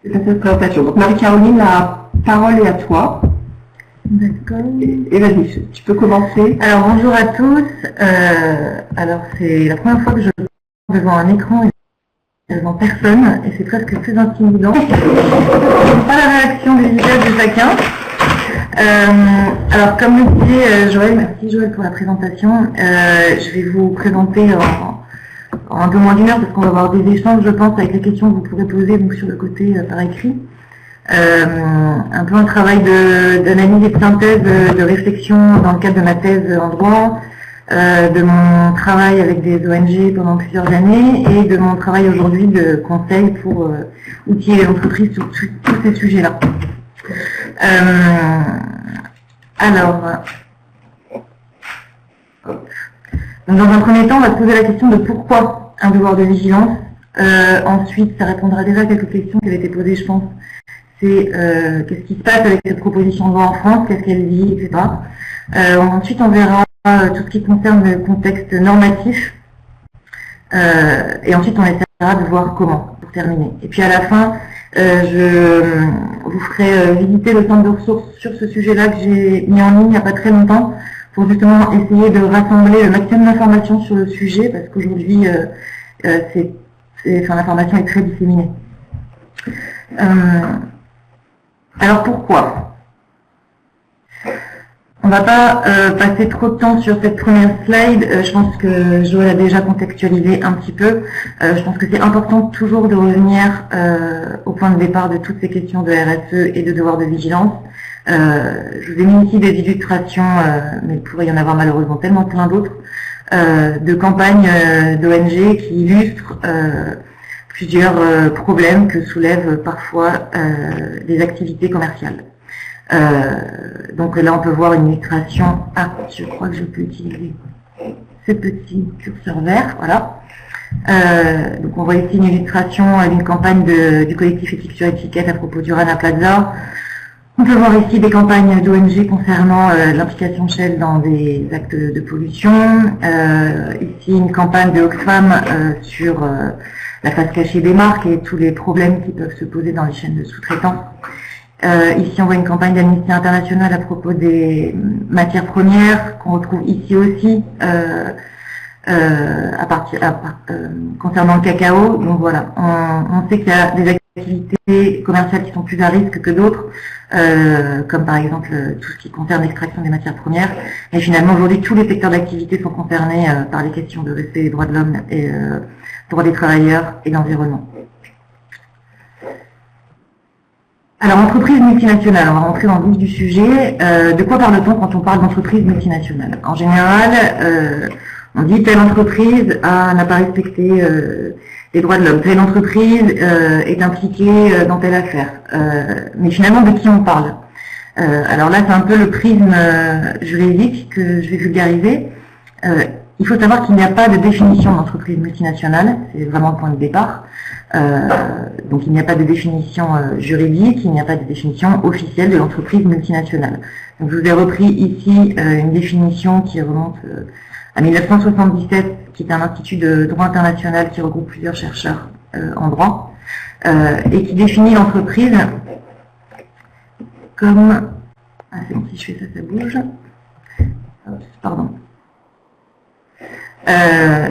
C'est à cette présentation. Donc Marie-Caroline, la parole est à toi. D'accord. Et vas-y, tu peux commencer. Alors bonjour à tous. Alors c'est la première fois que je parle devant un écran et devant personne, et c'est presque plus intimidant. Pas la réaction des visages de chacun. Alors comme le disait Joël, merci Joël pour la présentation. Je vais vous présenter en un peu moins d'une heure parce qu'on va avoir des échanges, je pense, avec les questions que vous pourrez poser donc, sur le côté par écrit. Un peu un travail d'analyse et de synthèse, de réflexion dans le cadre de ma thèse en droit, de mon travail avec des ONG pendant plusieurs années et de mon travail aujourd'hui de conseil pour outiller les entreprises sur tous ces sujets-là. Donc dans un premier temps, on va se poser la question de pourquoi un devoir de vigilance. Ensuite, ça répondra déjà à quelques questions qui avaient été posées, je pense. C'est qu'est-ce qui se passe avec cette proposition de loi en France, qu'est-ce qu'elle dit, etc. Ensuite, on verra tout ce qui concerne le contexte normatif. Et ensuite, on essaiera de voir comment, pour terminer. Et puis à la fin, je vous ferai visiter le centre de ressources sur ce sujet-là que j'ai mis en ligne il n'y a pas très longtemps, pour justement essayer de rassembler le maximum d'informations sur le sujet, parce qu'aujourd'hui, l'information est très disséminée. Alors pourquoi? On ne va pas passer trop de temps sur cette première slide. Je pense que Joël a déjà contextualisé un petit peu. Je pense que c'est important toujours de revenir au point de départ de toutes ces questions de RSE et de devoir de vigilance. Je vous ai mis ici des illustrations, mais il pourrait y en avoir malheureusement tellement plein d'autres, de campagnes d'ONG qui illustrent plusieurs problèmes que soulèvent parfois les activités commerciales. Donc là, on peut voir une illustration. Ah, je crois que je peux utiliser ce petit curseur vert. Voilà. Donc on voit ici une illustration d'une campagne du collectif Éthique sur Étiquette à propos du Rana Plaza. On peut voir ici des campagnes d'ONG concernant l'implication Shell dans des actes de pollution. Ici, une campagne de Oxfam sur la face cachée des marques et tous les problèmes qui peuvent se poser dans les chaînes de sous-traitance. Ici, on voit une campagne d'Amnesty International à propos des matières premières, qu'on retrouve ici aussi, concernant le cacao. Donc voilà, on sait qu'il y a des activités commerciales qui sont plus à risque que d'autres, comme par exemple tout ce qui concerne l'extraction des matières premières. Et finalement, aujourd'hui, tous les secteurs d'activité sont concernés par les questions de respect des droits de l'homme et droits des travailleurs et d'environnement. Alors, entreprise multinationale, on va rentrer dans le vif du sujet. De quoi parle-t-on quand on parle d'entreprise multinationale? En général, on dit telle entreprise n'a pas respecté les droits de l'homme, telle entreprise est impliquée dans telle affaire. Mais finalement, de qui on parle? Alors là, c'est un peu le prisme juridique que je vais vulgariser. Il faut savoir qu'il n'y a pas de définition d'entreprise multinationale, c'est vraiment le point de départ. Donc il n'y a pas de définition juridique, il n'y a pas de définition officielle de l'entreprise multinationale. Donc je vous ai repris ici une définition qui remonte à 1977, qui est un institut de droit international qui regroupe plusieurs chercheurs en droit, et qui définit l'entreprise comme... Ah, c'est bon, si je fais ça, ça bouge. Pardon.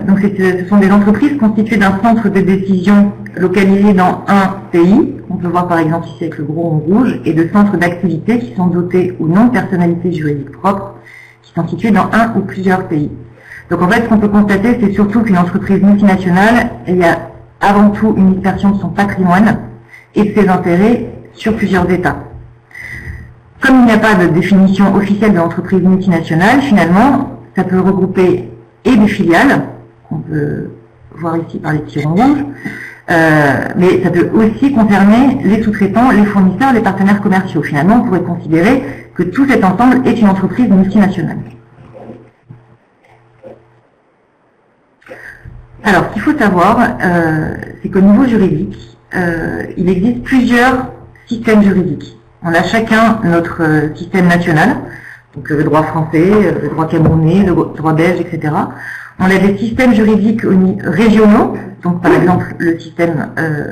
Donc ce sont des entreprises constituées d'un centre de décision localisé dans un pays, on peut voir par exemple ici avec le gros rond rouge, et de centres d'activité qui sont dotés ou non de personnalités juridiques propres, qui sont situés dans un ou plusieurs pays. Donc en fait, ce qu'on peut constater, c'est surtout qu'une entreprise multinationale, il y a avant tout une dispersion de son patrimoine et de ses intérêts sur plusieurs États. Comme il n'y a pas de définition officielle de l'entreprise multinationale, finalement, ça peut regrouper et des filiales, qu'on peut voir ici par les petits ronds rouges, mais ça peut aussi concerner les sous-traitants, les fournisseurs, les partenaires commerciaux. Finalement, on pourrait considérer que tout cet ensemble est une entreprise multinationale. Alors, ce qu'il faut savoir, c'est qu'au niveau juridique, il existe plusieurs systèmes juridiques. On a chacun notre système national, donc le droit français, le droit camerounais, le droit belge, etc. On a des systèmes juridiques régionaux donc par exemple le système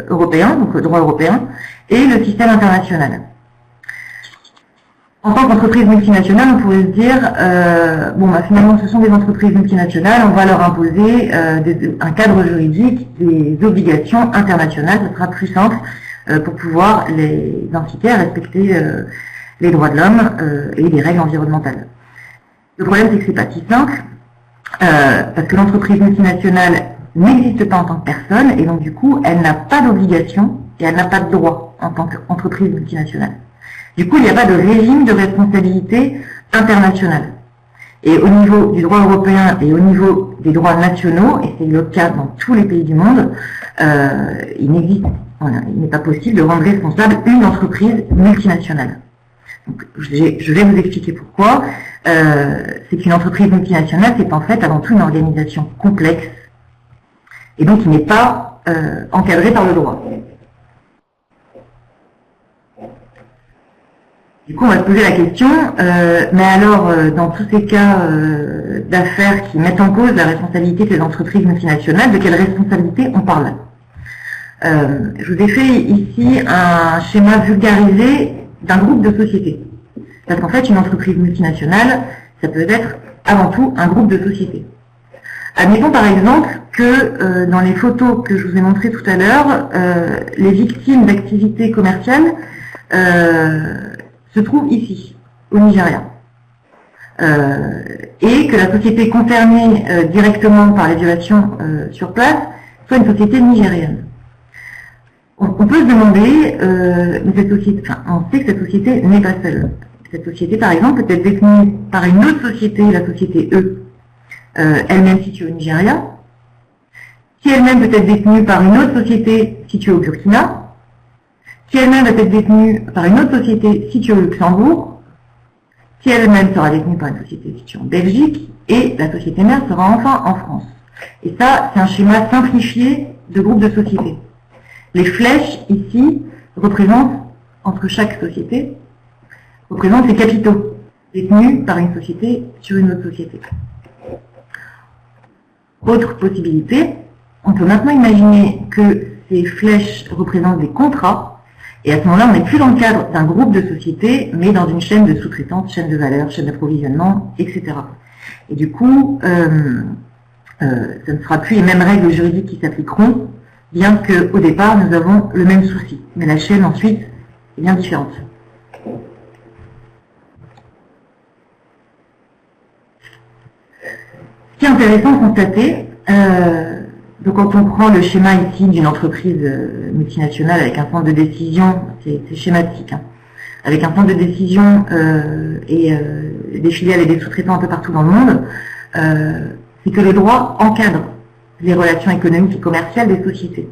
européen, donc le droit européen, et le système international. En tant qu'entreprise multinationale, on pourrait se dire, finalement ce sont des entreprises multinationales, on va leur imposer un cadre juridique, des obligations internationales, ce sera plus simple pour pouvoir les inciter à respecter les droits de l'homme et les règles environnementales. Le problème, c'est que c'est pas si simple, parce que l'entreprise multinationale n'existe pas en tant que personne, et donc du coup, elle n'a pas d'obligation et elle n'a pas de droit en tant qu'entreprise multinationale. Du coup, il n'y a pas de régime de responsabilité internationale. Et au niveau du droit européen et au niveau des droits nationaux, et c'est le cas dans tous les pays du monde, il n'est pas possible de rendre responsable une entreprise multinationale. Donc, je vais vous expliquer pourquoi. C'est qu'une entreprise multinationale, c'est en fait avant tout une organisation complexe, et donc qui n'est pas encadrée par le droit. Du coup, on va se poser la question, mais alors, dans tous ces cas d'affaires qui mettent en cause la responsabilité des entreprises multinationales, de quelle responsabilité on parle? Je vous ai fait ici un schéma vulgarisé d'un groupe de sociétés. Parce qu'en fait, une entreprise multinationale, ça peut être avant tout un groupe de sociétés. Admettons par exemple que dans les photos que je vous ai montrées tout à l'heure, les victimes d'activités commerciales se trouve ici, au Nigeria. Et que la société concernée directement par les violations sur place soit une société nigérienne. On peut se demander, on sait que cette société n'est pas seule. Cette société, par exemple, peut être détenue par une autre société, la société E, elle-même située au Nigeria, qui elle-même peut être détenue par une autre société située au Burkina, qui elle-même va être détenue par une autre société située au Luxembourg, qui elle-même sera détenue par une société située en Belgique, et la société mère sera enfin en France. Et ça, c'est un schéma simplifié de groupe de sociétés. Les flèches, ici, représentent, entre chaque société, représentent les capitaux, détenus par une société sur une autre société. Autre possibilité, on peut maintenant imaginer que ces flèches représentent des contrats, et à ce moment-là, on n'est plus dans le cadre d'un groupe de sociétés, mais dans une chaîne de sous-traitance, chaîne de valeur, chaîne d'approvisionnement, etc. Et du coup, ça ne sera plus les mêmes règles juridiques qui s'appliqueront, bien qu'au départ, nous avons le même souci. Mais la chaîne, ensuite, est bien différente. Ce qui est intéressant de constater, donc quand on prend le schéma ici d'une entreprise multinationale avec un centre de décision, c'est schématique, hein, avec un centre de décision et des filiales et des sous-traitants un peu partout dans le monde, c'est que le droit encadre les relations économiques et commerciales des sociétés.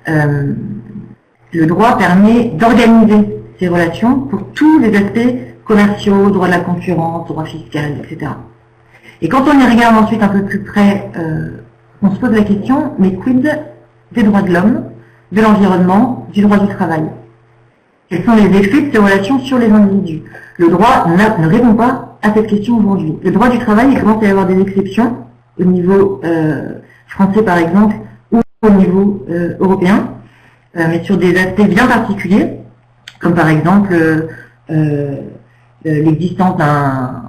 Le droit permet d'organiser ces relations pour tous les aspects commerciaux, droit de la concurrence, droit fiscal, etc. Et quand on y regarde ensuite un peu plus près, on se pose la question, mais quid des droits de l'homme, de l'environnement, du droit du travail? Quels sont les effets de ces relations sur les individus? Le droit ne répond pas à cette question aujourd'hui. Le droit du travail, il commence à y avoir des exceptions au niveau français par exemple, ou au niveau européen, mais sur des aspects bien particuliers, comme par exemple l'existence d'un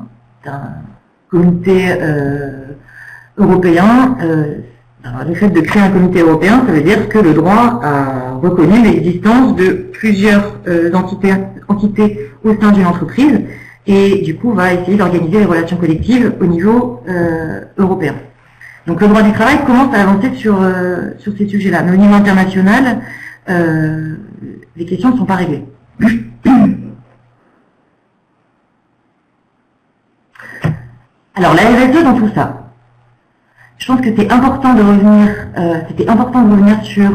comité européen. Le fait de créer un comité européen, ça veut dire que le droit a reconnu l'existence de plusieurs entités au sein d'une entreprise et du coup va essayer d'organiser les relations collectives au niveau européen. Donc le droit du travail commence à avancer sur ces sujets-là. Mais au niveau international, les questions ne sont pas réglées. Alors la RSE dans tout ça. Je pense que c'était important de revenir sur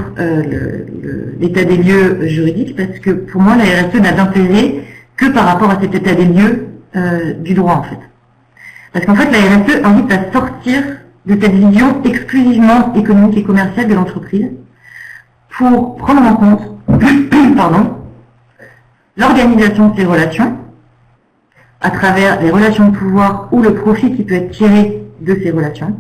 l'état des lieux juridique parce que pour moi la RSE n'a d'intérêt que par rapport à cet état des lieux du droit en fait. Parce qu'en fait la RSE invite à sortir de cette vision exclusivement économique et commerciale de l'entreprise pour prendre en compte l'organisation de ces relations à travers les relations de pouvoir ou le profit qui peut être tiré de ces relations.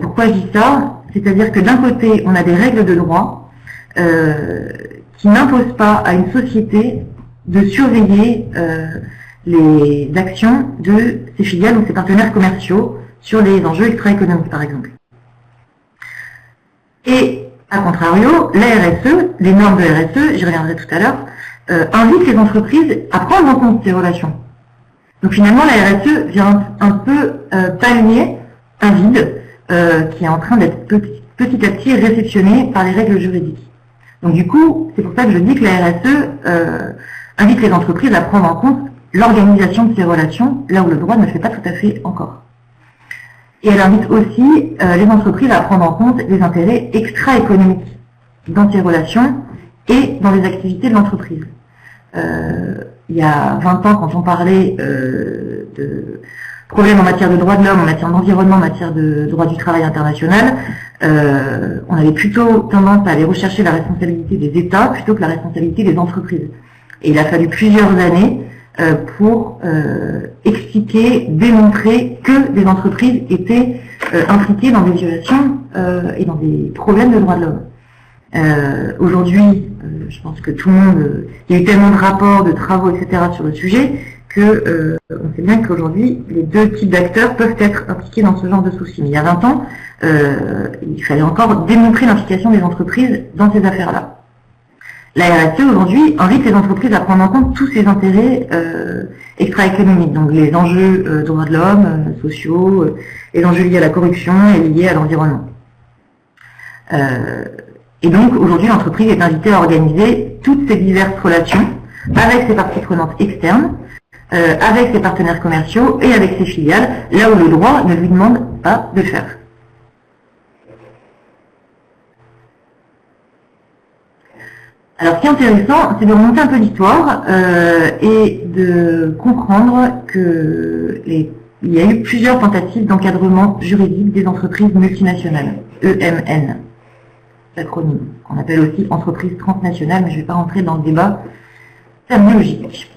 Pourquoi je dis ça? c'est-à-dire que d'un côté, on a des règles de droit qui n'imposent pas à une société de surveiller les actions de ses filiales ou ses partenaires commerciaux sur les enjeux extra-économiques, par exemple. Et, à contrario, la RSE, les normes de RSE, j'y reviendrai tout à l'heure, invitent les entreprises à prendre en compte ces relations. Donc finalement, la RSE vient un peu pallier un vide qui est en train d'être petit à petit réceptionné par les règles juridiques. Donc du coup, c'est pour ça que je dis que la RSE invite les entreprises à prendre en compte l'organisation de ces relations, là où le droit ne le fait pas tout à fait encore. Et elle invite aussi les entreprises à prendre en compte les intérêts extra-économiques dans ces relations et dans les activités de l'entreprise. Il y a 20 ans, quand on parlait de problèmes en matière de droits de l'homme, en matière d'environnement, en matière de droit du travail international, on avait plutôt tendance à aller rechercher la responsabilité des États plutôt que la responsabilité des entreprises. Et il a fallu plusieurs années pour expliquer, démontrer que des entreprises étaient impliquées dans des violations et dans des problèmes de droits de l'homme. Aujourd'hui, je pense que tout le monde, il y a eu tellement de rapports, de travaux, etc. sur le sujet que on sait bien qu'aujourd'hui, les deux types d'acteurs peuvent être impliqués dans ce genre de soucis. Mais il y a 20 ans, il fallait encore démontrer l'implication des entreprises dans ces affaires-là. La RSE, aujourd'hui, invite les entreprises à prendre en compte tous ces intérêts extra-économiques, donc les enjeux droits de l'homme, sociaux, les enjeux liés à la corruption et liés à l'environnement. Et donc, aujourd'hui, l'entreprise est invitée à organiser toutes ces diverses relations avec ses parties prenantes externes, avec ses partenaires commerciaux et avec ses filiales, là où le droit ne lui demande pas de le faire. Alors, ce qui est intéressant, c'est de remonter un peu l'histoire et de comprendre qu'il y a eu plusieurs tentatives d'encadrement juridique des entreprises multinationales, EMN, l'acronyme, qu'on appelle aussi entreprises transnationales, mais je ne vais pas rentrer dans le débat terminologique.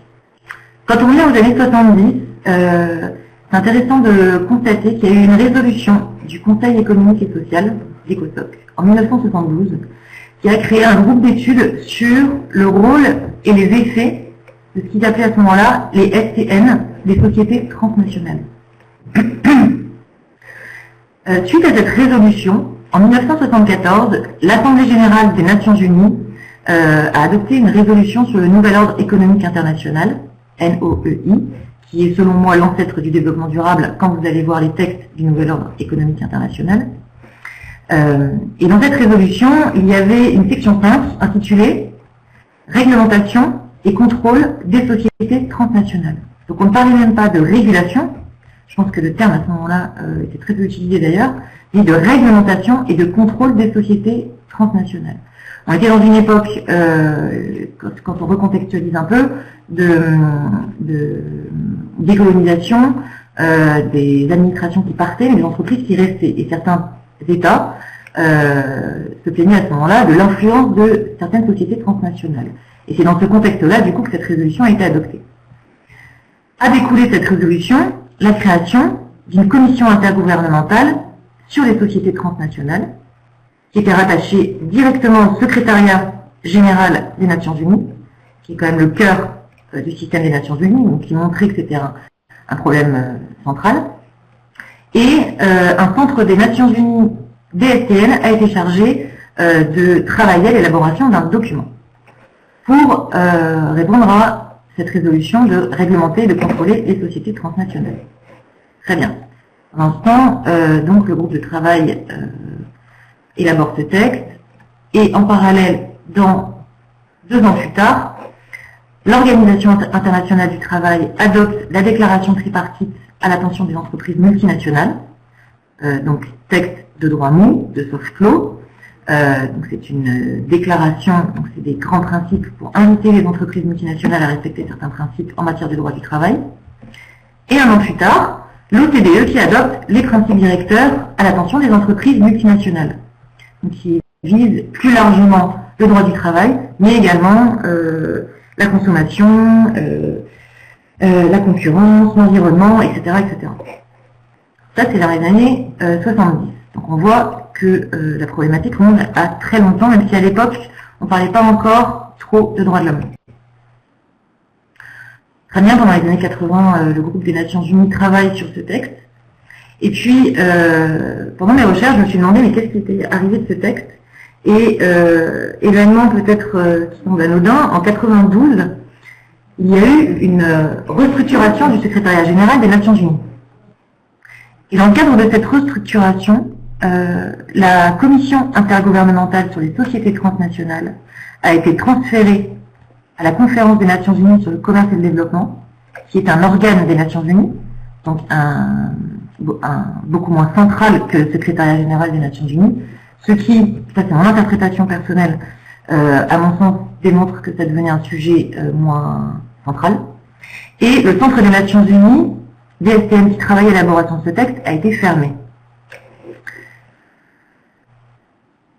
Quand on revient aux années 70, c'est intéressant de constater qu'il y a eu une résolution du Conseil économique et social, l'ECOSOC, en 1972, qui a créé un groupe d'études sur le rôle et les effets de ce qu'ils appelaient à ce moment-là les STN, les sociétés transnationales. Suite à cette résolution, en 1974, l'Assemblée générale des Nations unies a adopté une résolution sur le nouvel ordre économique international, NOEI, qui est selon moi l'ancêtre du développement durable quand vous allez voir les textes du nouvel ordre économique international. Et dans cette résolution, il y avait une section 5 intitulée « Réglementation et contrôle des sociétés transnationales ». Donc on ne parlait même pas de régulation, je pense que le terme à ce moment-là était très peu utilisé d'ailleurs, mais de réglementation et de contrôle des sociétés transnationales. On était dans une époque, quand on recontextualise un peu, de décolonisation, des administrations qui partaient, mais des entreprises qui restaient. Et certains États se plaignaient à ce moment-là de l'influence de certaines sociétés transnationales. Et c'est dans ce contexte-là, du coup, que cette résolution a été adoptée. A découlé de cette résolution la création d'une commission intergouvernementale sur les sociétés transnationales, qui était rattachée directement au secrétariat général des Nations Unies, qui est quand même le cœur du système des Nations Unies, donc qui montrait que c'était un problème central. Et un centre des Nations Unies DSTN a été chargé de travailler à l'élaboration d'un document pour répondre à cette résolution de réglementer et de contrôler les sociétés transnationales. Très bien. Pendant ce temps, donc le groupe de travail élabore ce texte et en parallèle, 2 ans plus tard, l'Organisation internationale du travail adopte la déclaration tripartite à l'attention des entreprises multinationales, donc texte de droit mou, de soft law. Donc c'est une déclaration, donc c'est des grands principes pour inviter les entreprises multinationales à respecter certains principes en matière de droit du travail. Et un an plus tard, l'OCDE qui adopte les principes directeurs à l'attention des entreprises multinationales, donc qui vise plus largement le droit du travail, mais également la consommation, la concurrence, l'environnement, etc., etc. Ça, c'est dans les années 70. Donc on voit que la problématique remonte à très longtemps, même si à l'époque, on ne parlait pas encore trop de droits de l'homme. Très bien, pendant les années 80, le groupe des Nations Unies travaille sur ce texte. Et puis, pendant mes recherches, je me suis demandé, mais qu'est-ce qui était arrivé de ce texte? Et événement peut-être qui semble anodin, en 92, il y a eu une restructuration du secrétariat général des Nations Unies. Et dans le cadre de cette restructuration, la commission intergouvernementale sur les sociétés transnationales a été transférée à la conférence des Nations Unies sur le commerce et le développement, qui est un organe des Nations Unies, donc beaucoup moins central que le secrétariat général des Nations Unies, ce qui, ça c'est mon interprétation personnelle, à mon sens démontre que ça devenait un sujet moins central. Et le Centre des Nations Unies, DSTN, qui travaille à l'élaboration de ce texte, a été fermé.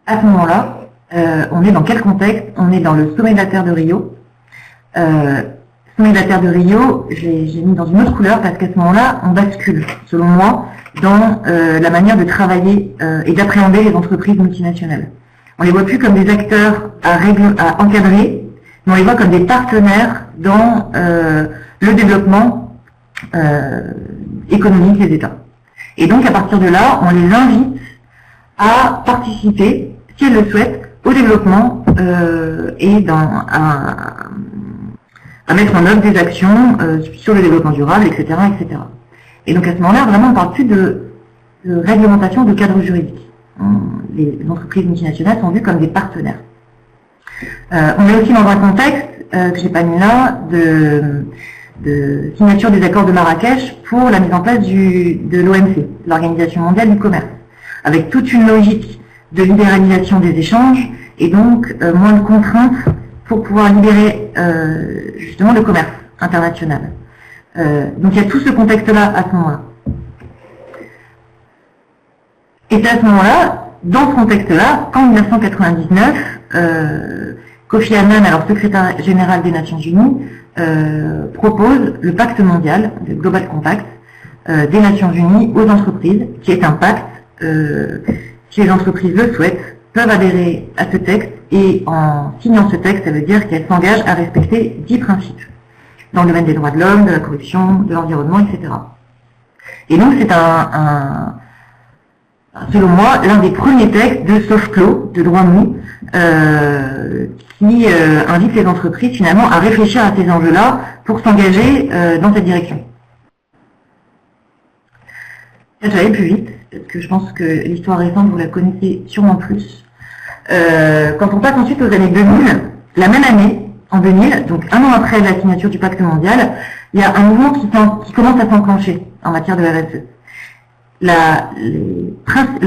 À ce moment-là, on est dans quel contexte? On est dans le sommet de la Terre de Rio. Sommet de la Terre de Rio, j'ai mis dans une autre couleur parce qu'à ce moment-là, on bascule, selon moi, dans la manière de travailler et d'appréhender les entreprises multinationales. On les voit plus comme des acteurs à encadrer, mais on les voit comme des partenaires dans le développement économique des États. Et donc, à partir de là, on les invite à participer, si elles le souhaitent, au développement et à mettre en œuvre des actions sur le développement durable, etc., etc. Et donc à ce moment-là, vraiment, on ne parle plus de réglementation, de cadre juridique. Les entreprises multinationales sont vues comme des partenaires. On est aussi dans un contexte, que j'ai pas mis là, de signature des accords de Marrakech pour la mise en place de l'OMC, l'Organisation mondiale du commerce, avec toute une logique de libéralisation des échanges et donc moins de contraintes pour pouvoir libérer justement le commerce international. Donc il y a tout ce contexte-là à ce moment-là. Et c'est à ce moment-là, dans ce contexte-là, qu'en 1999, Kofi Annan, alors secrétaire général des Nations Unies, propose le pacte mondial, le Global Compact, des Nations Unies aux entreprises, qui est un pacte, si les entreprises le souhaitent, peuvent adhérer à ce texte, et en signant ce texte, ça veut dire qu'elles s'engagent à respecter 10 principes, dans le domaine des droits de l'homme, de la corruption, de l'environnement, etc. Et donc c'est selon moi, l'un des premiers textes de soft law, de droit mou, qui invite les entreprises finalement à réfléchir à ces enjeux-là pour s'engager dans cette direction. Je vais aller plus vite, parce que je pense que l'histoire récente, vous la connaissez sûrement plus. Quand on passe ensuite aux années 2000, la même année, en 2000, donc un an après la signature du pacte mondial, il y a un mouvement qui commence à s'enclencher en matière de RSE. La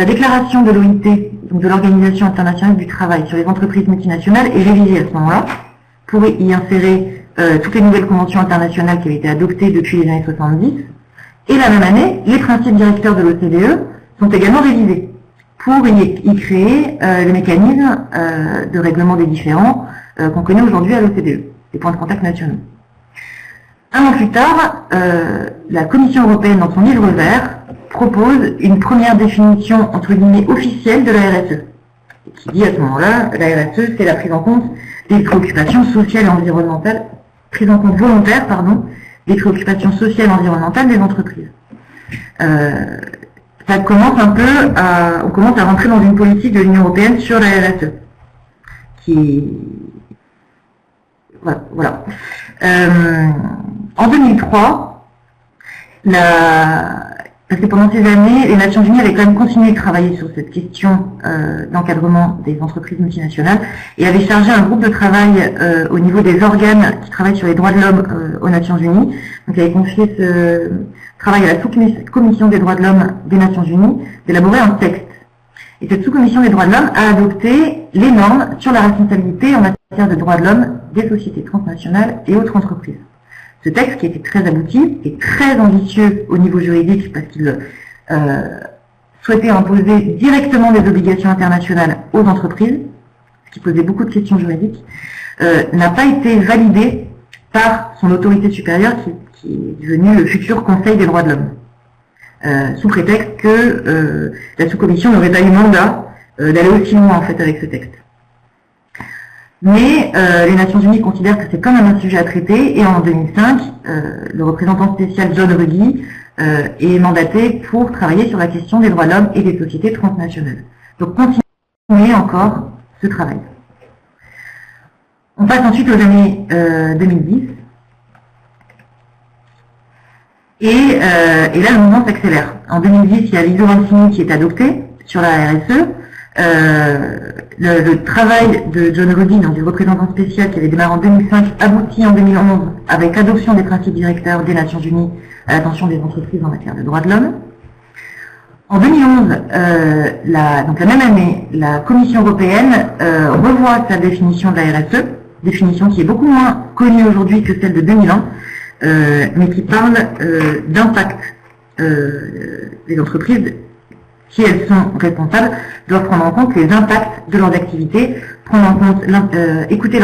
déclaration de l'OIT, donc de l'Organisation internationale du travail, sur les entreprises multinationales est révisée à ce moment-là pour y insérer toutes les nouvelles conventions internationales qui avaient été adoptées depuis les années 70. Et la même année, les principes directeurs de l'OCDE sont également révisés pour y créer le mécanisme de règlement des différends qu'on connaît aujourd'hui à l'OCDE, les points de contact nationaux. Un an plus tard, la Commission européenne, dans son livre vert, propose une première définition, entre guillemets, officielle de la RSE, qui dit à ce moment-là, la RSE, c'est la prise en compte des préoccupations sociales et environnementales, prise en compte volontaire, pardon, des préoccupations sociales et environnementales des entreprises. Ça commence un peu on commence à rentrer dans une politique de l'Union européenne sur la RSE, voilà. En 2003, parce que pendant ces années, les Nations Unies avaient quand même continué de travailler sur cette question d'encadrement des entreprises multinationales et avaient chargé un groupe de travail au niveau des organes qui travaillent sur les droits de l'homme aux Nations Unies. Donc ils avaient confié ce travail à la sous-commission des droits de l'homme des Nations Unies d'élaborer un texte. Et cette sous-commission des droits de l'homme a adopté les normes sur la responsabilité en matière de droits de l'homme des sociétés transnationales et autres entreprises. Ce texte, qui était très abouti et très ambitieux au niveau juridique, parce qu'il souhaitait imposer directement des obligations internationales aux entreprises, ce qui posait beaucoup de questions juridiques, n'a pas été validé par son autorité supérieure, qui est devenu le futur Conseil des droits de l'homme. sous prétexte que la sous-commission n'aurait pas eu mandat d'aller aussi loin en fait avec ce texte. Mais les Nations Unies considèrent que c'est quand même un sujet à traiter, et en 2005, le représentant spécial John Ruggie est mandaté pour travailler sur la question des droits de l'homme et des sociétés transnationales. Donc continuer encore ce travail. On passe ensuite aux années 2010. Et là, le mouvement s'accélère. En 2010, il y a l'ISO 26 qui est adopté sur la RSE. Le travail de John Ruggie, donc du représentant spécial qui avait démarré en 2005, aboutit en 2011 avec l'adoption des principes directeurs des Nations Unies à l'attention des entreprises en matière de droits de l'homme. En 2011, donc la même année, la Commission européenne revoit sa définition de la RSE, définition qui est beaucoup moins connue aujourd'hui que celle de 2001, mais qui parle d'impact. Les entreprises, si elles sont responsables, doivent prendre en compte les impacts de leurs activités, prendre en compte, écouter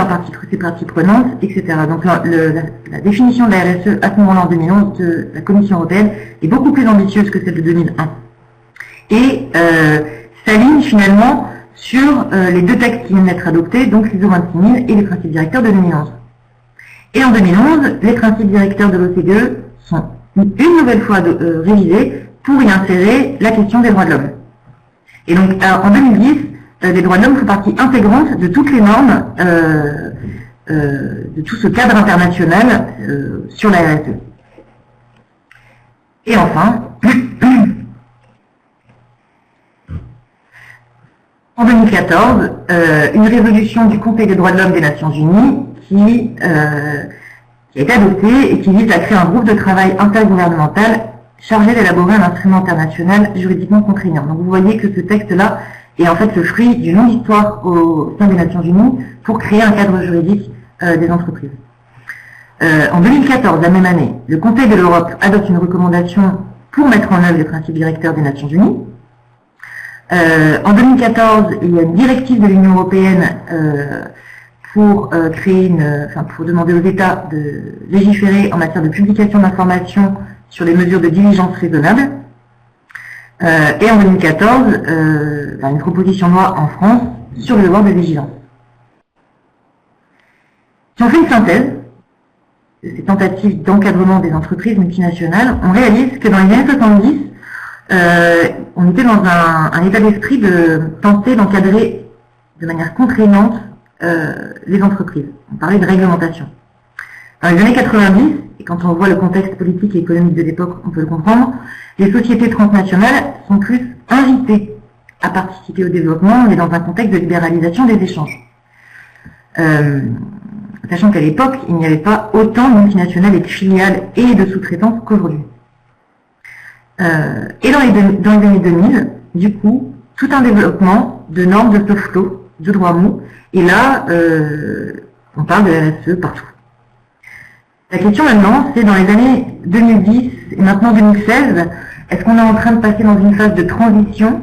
ces parties prenantes, etc. Donc la définition de la RSE à ce moment-là, en 2011, de la Commission européenne est beaucoup plus ambitieuse que celle de 2001. Et s'aligne finalement sur les deux textes qui viennent d'être adoptés, donc l'ISO 26000 et les principes directeurs de 2011. Et en 2011, les principes directeurs de l'OCDE sont une nouvelle fois révisés pour y insérer la question des droits de l'homme. Et donc en 2010, les droits de l'homme font partie intégrante de toutes les normes, de tout ce cadre international sur la RSE. Et enfin, en 2014, une résolution du Conseil des droits de l'homme des Nations Unies qui a été adoptée et qui vise à créer un groupe de travail intergouvernemental chargé d'élaborer un instrument international juridiquement contraignant. Donc vous voyez que ce texte-là est en fait le fruit d'une longue histoire au sein des Nations Unies pour créer un cadre juridique des entreprises. En 2014, la même année, le Conseil de l'Europe adopte une recommandation pour mettre en œuvre les principes directeurs des Nations Unies. En 2014, il y a une directive de l'Union européenne pour pour demander aux États de légiférer en matière de publication d'informations sur les mesures de diligence raisonnable. Et en 2014, une proposition de loi en France sur le devoir de vigilance. Si on fait une synthèse de ces tentatives d'encadrement des entreprises multinationales, on réalise que dans les années 70, on était dans un état d'esprit de tenter d'encadrer de manière contraignante les entreprises. On parlait de réglementation. Dans les années 90, et quand on voit le contexte politique et économique de l'époque, on peut le comprendre, les sociétés transnationales sont plus invitées à participer au développement, mais dans un contexte de libéralisation des échanges. Sachant qu'à l'époque, il n'y avait pas autant de multinationales et de filiales et de sous-traitance qu'aujourd'hui. Et dans les années 2000, du coup, tout un développement de normes de soft law, de droit mou, et là, on parle de RSE partout. La question maintenant, c'est dans les années 2010 et maintenant 2016, est-ce qu'on est en train de passer dans une phase de transition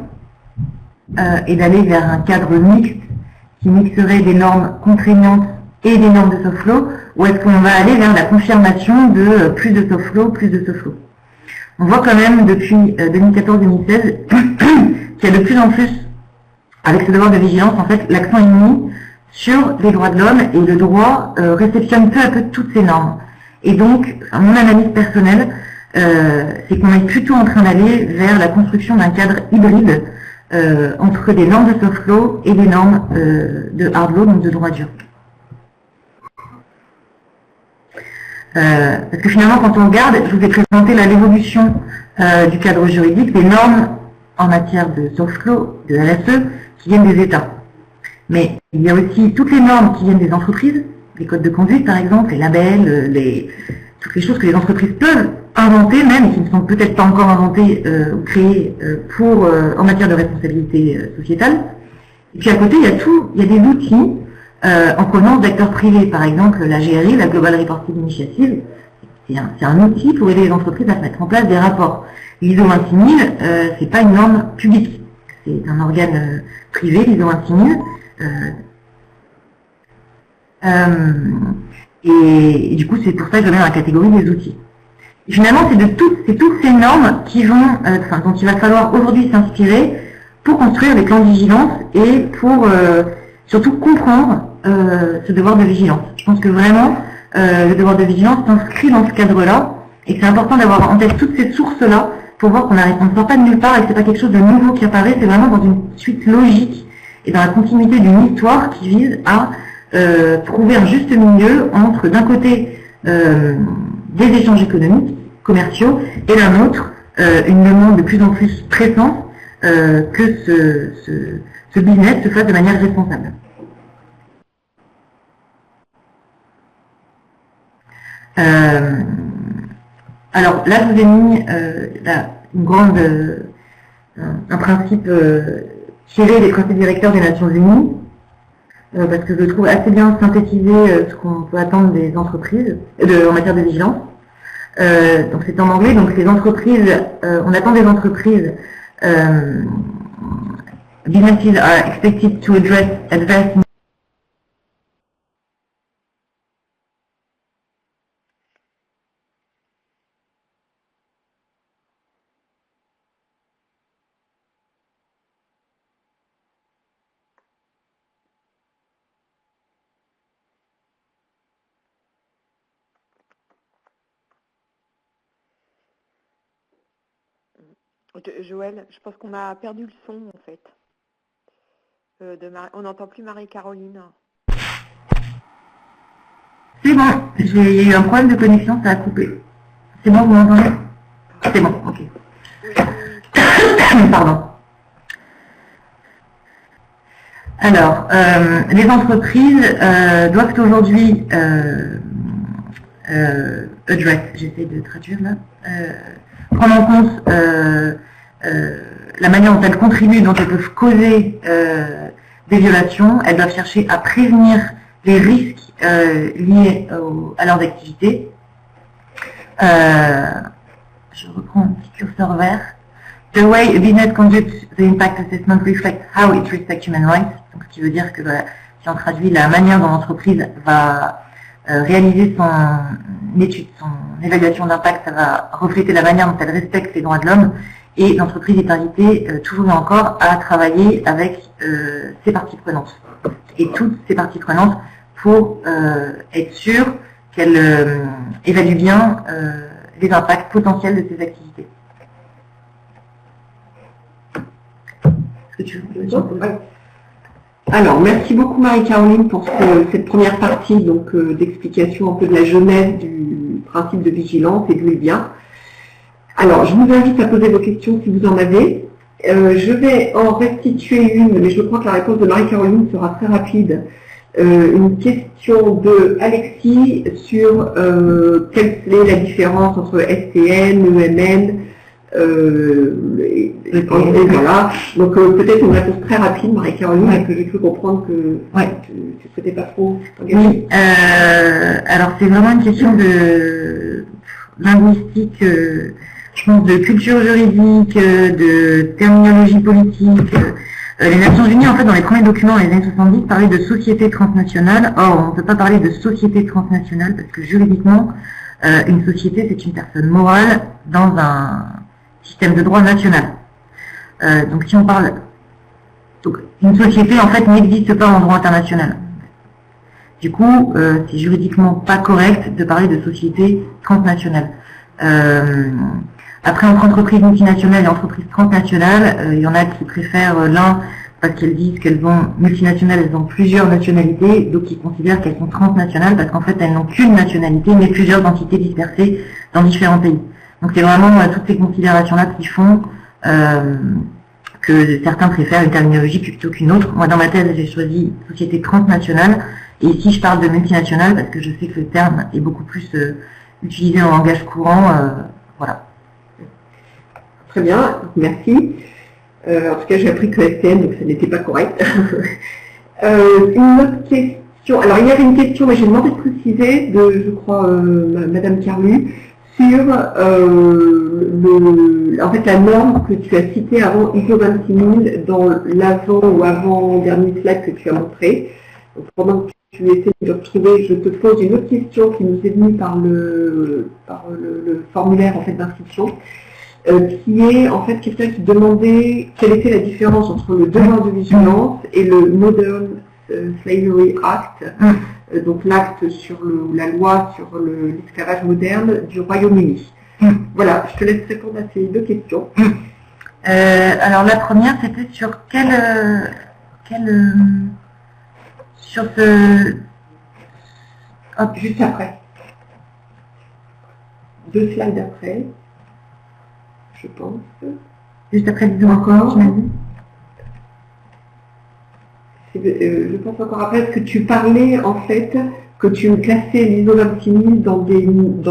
et d'aller vers un cadre mixte qui mixerait des normes contraignantes et des normes de soft law, ou est-ce qu'on va aller vers la confirmation de plus de soft law, plus de soft law? On voit quand même depuis 2014-2016 qu'il y a de plus en plus, avec ce devoir de vigilance, en fait, l'accent est mis sur les droits de l'homme et le droit réceptionne peu à peu toutes ces normes. Et donc, mon analyse personnelle, c'est qu'on est plutôt en train d'aller vers la construction d'un cadre hybride entre des normes de soft law et des normes de hard law, donc de droit dur. Parce que finalement, quand on regarde, je vous ai présenté l'évolution du cadre juridique, des normes en matière de soft law, de RSE, qui viennent des États. Mais il y a aussi toutes les normes qui viennent des entreprises, les codes de conduite par exemple, les labels, toutes les choses que les entreprises peuvent inventer même, et qui ne sont peut-être pas encore inventées ou créées en matière de responsabilité sociétale. Et puis à côté, il y a des outils en provenance d'acteurs privés, par exemple la GRI, la Global Reporting Initiative, c'est un outil pour aider les entreprises à mettre en place des rapports. L'ISO 26000, c'est pas une norme publique, c'est un organe privé, l'ISO 26000, et du coup c'est pour ça que je mets dans la catégorie des outils. finalement, c'est toutes ces normes qui vont, dont il va falloir aujourd'hui s'inspirer pour construire des plans de vigilance et pour surtout comprendre ce devoir de vigilance. Je pense que vraiment, le devoir de vigilance s'inscrit dans ce cadre-là et que c'est important d'avoir en tête toutes ces sources-là pour voir qu'on ne sort pas de nulle part et que c'est pas quelque chose de nouveau qui apparaît, c'est vraiment dans une suite logique et dans la continuité d'une histoire qui vise à trouver un juste milieu entre, d'un côté, des échanges économiques, commerciaux, et d'un autre, une demande de plus en plus pressante que ce business se fasse de manière responsable. Alors là, je vous ai mis un principe tiré des principes directeurs des Nations Unies, parce que je trouve assez bien synthétisé ce qu'on peut attendre des entreprises en matière de vigilance. Donc c'est en anglais, donc les entreprises, on attend des entreprises, businesses are expected to address adverse. Joël, je pense qu'on a perdu le son en fait. On n'entend plus Marie-Caroline. C'est bon, j'ai eu un problème de connexion, ça a coupé. C'est bon, vous m'entendez? C'est bon, ok. Pardon. Alors, les entreprises doivent aujourd'hui address, j'essaie de traduire là, prendre en compte la manière dont elles contribuent, dont elles peuvent causer des violations. Elles doivent chercher à prévenir les risques liés à leurs activités. Je reprends un petit curseur vert. The way a business conducts the impact assessment reflects how it respects human rights. Donc, ce qui veut dire que, si on traduit la manière dont l'entreprise va réaliser son étude, son évaluation d'impact, ça va refléter la manière dont elle respecte les droits de l'homme. Et l'entreprise est invitée, toujours et encore, à travailler avec ses parties prenantes. Et toutes ces parties prenantes pour être sûre qu'elle évalue bien les impacts potentiels de ses activités. Est-ce que tu veux dire? Alors, merci beaucoup Marie-Caroline pour cette première partie d'explication un peu de la genèse du principe de vigilance et d'où il vient. Alors, je vous invite à poser vos questions si vous en avez. Je vais en restituer une, mais je crois que la réponse de Marie-Caroline sera très rapide. Une question de Alexis sur quelle est la différence entre STN, EMN, voilà. Donc peut-être une réponse très rapide, Marie-Caroline, ouais, que j'ai cru comprendre que tu ne souhaitais pas trop t'engager. Oui, alors c'est vraiment une question de linguistique, je pense de culture juridique, de terminologie politique. Les Nations Unies, en fait, dans les premiers documents, dans les années 70, parlaient de société transnationale. Or, on ne peut pas parler de société transnationale parce que juridiquement, une société, c'est une personne morale dans un système de droit national. Donc, si on parle... Donc, une société, en fait, n'existe pas en droit international. Du coup, c'est juridiquement pas correct de parler de société transnationale. Après, entre entreprises multinationales et entreprises transnationales, il y en a qui préfèrent l'un parce qu'elles disent qu'elles ont multinationales, elles ont plusieurs nationalités, d'autres qui considèrent qu'elles sont transnationales parce qu'en fait, elles n'ont qu'une nationalité, mais plusieurs entités dispersées dans différents pays. Donc, c'est vraiment toutes ces considérations-là qui font que certains préfèrent une terminologie plutôt qu'une autre. Moi, dans ma thèse, j'ai choisi société transnationale, et ici, je parle de multinationale parce que je sais que le terme est beaucoup plus utilisé en langage courant. Voilà. Très bien, merci. En tout cas, j'ai appris que STN, donc ça n'était pas correct. Une autre question. Alors, il y avait une question, mais j'ai demandé de préciser, je crois, Madame Carlu, sur en fait, la norme que tu as citée avant, ISO 26000, dans l'avant ou avant-dernier slide que tu as montré. Donc, pendant que tu essaies de retrouver, je te pose une autre question qui nous est venue par le formulaire en fait d'inscription, qui est en fait quelqu'un qui demandait quelle était la différence entre le devoir de vigilance et le Modern Slavery Act, donc l'acte sur la loi sur l'esclavage moderne du Royaume-Uni. Voilà, je te laisse répondre à ces deux questions. Alors la première, c'était sur sur ce... Hop, juste après. 2 slides après, je pense. Juste après, disons encore, tu m'as dit. Je pense encore après, parce que tu parlais en fait que tu classais l'ISO 26000 dans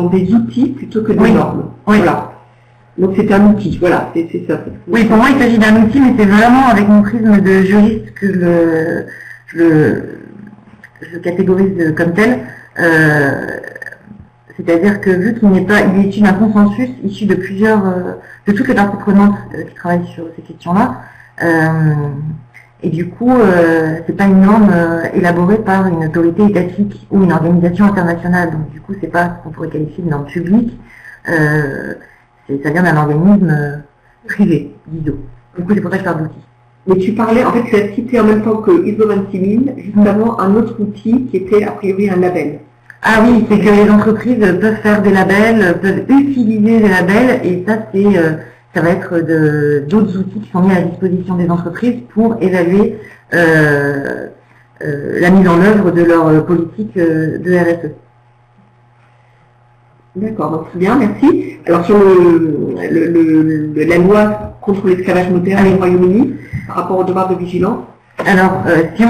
des outils plutôt que des normes. Oui. Voilà. Donc c'est un outil, voilà, c'est ça. Oui, pour moi il s'agit d'un outil, mais c'est vraiment avec mon prisme de juriste que je le catégorise comme tel. C'est-à-dire que vu qu'il est issu d'un consensus issu de de toutes les parties prenantes qui travaillent sur ces questions-là, et du coup, c'est pas une norme élaborée par une autorité étatique ou une organisation internationale. Donc du coup, c'est pas ce qu'on pourrait qualifier de norme publique. Ça vient d'un organisme privé, d'ISO. Du coup, c'est pour ça que je parle d'outils. Mais tu parlais, en fait, tu as cité en même temps que ISO 26000, justement, un autre outil qui était a priori un label. Ah oui, c'est que les entreprises peuvent faire des labels, peuvent utiliser des labels, et ça, ça va être d'autres outils qui sont mis à la disposition des entreprises pour évaluer la mise en œuvre de leur politique de RSE. D'accord, donc très bien, merci. Alors sur la loi contre l'esclavage moderne au Royaume-Uni, par rapport au devoir de vigilance. Alors, si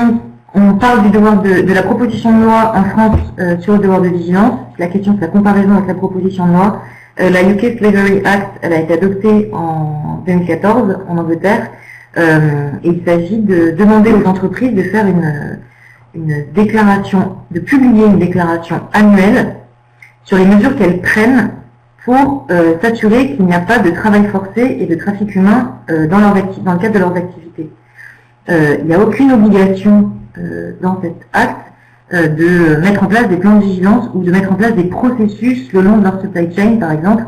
on parle du devoir de la proposition de loi en France sur le devoir de vigilance, la question c'est la comparaison avec la proposition de loi. La UK Slavery Act, elle a été adoptée en 2014 en Angleterre, et il s'agit de demander aux entreprises de faire une déclaration, de publier une déclaration annuelle sur les mesures qu'elles prennent pour s'assurer qu'il n'y a pas de travail forcé et de trafic humain dans le cadre de leurs activités. Il n'y a aucune obligation dans cet acte de mettre en place des plans de vigilance ou de mettre en place des processus le long de leur supply chain, par exemple,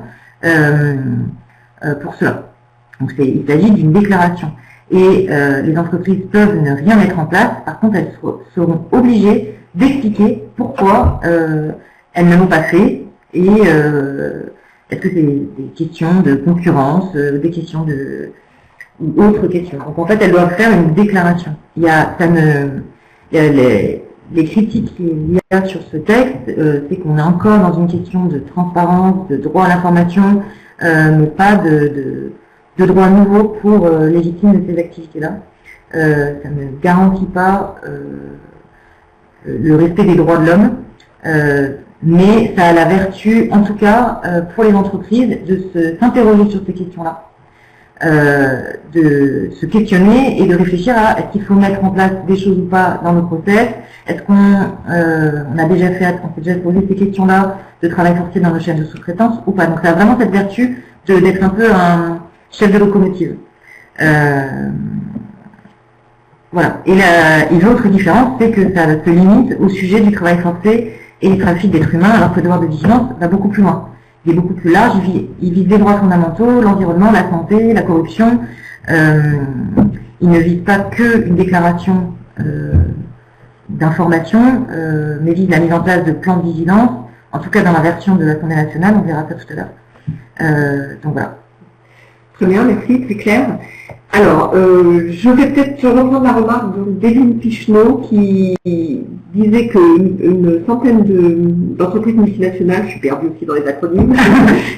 pour cela. Donc il s'agit d'une déclaration. Et les entreprises peuvent ne rien mettre en place, par contre elles seront obligées d'expliquer pourquoi elles ne l'ont pas fait, et est-ce que c'est des questions de concurrence, des questions ou autres questions. Donc en fait, elles doivent faire une déclaration. Il y a les critiques qu'il y a sur ce texte, c'est qu'on est encore dans une question de transparence, de droit à l'information, mais pas de droits nouveaux pour les victimes de ces activités-là. Ça ne garantit pas le respect des droits de l'homme. Mais ça a la vertu, en tout cas, pour les entreprises, de s'interroger sur ces questions-là, de se questionner et de réfléchir à est-ce qu'il faut mettre en place des choses ou pas dans nos process, est-ce qu'on s'est déjà posé ces questions-là de travail forcé dans nos chaînes de sous-traitance ou pas. Donc ça a vraiment cette vertu d'être un peu un chef de locomotive. Voilà. Et l'autre différence, c'est que ça se limite au sujet du travail forcé et du trafic d'êtres humains, alors que le devoir de vigilance va beaucoup plus loin. Il est beaucoup plus large, il vise les droits fondamentaux, l'environnement, la santé, la corruption. Il ne vise pas qu'une déclaration d'information, mais vise la mise en place de plans de vigilance, en tout cas dans la version de l'Assemblée nationale, on verra ça tout à l'heure. Donc voilà. Très bien, merci, très clair. Alors, je vais peut-être reprendre la remarque d'Evelyne Picheneau qui disait qu'une centaine d'entreprises multinationales, je suis perdue aussi dans les acronymes,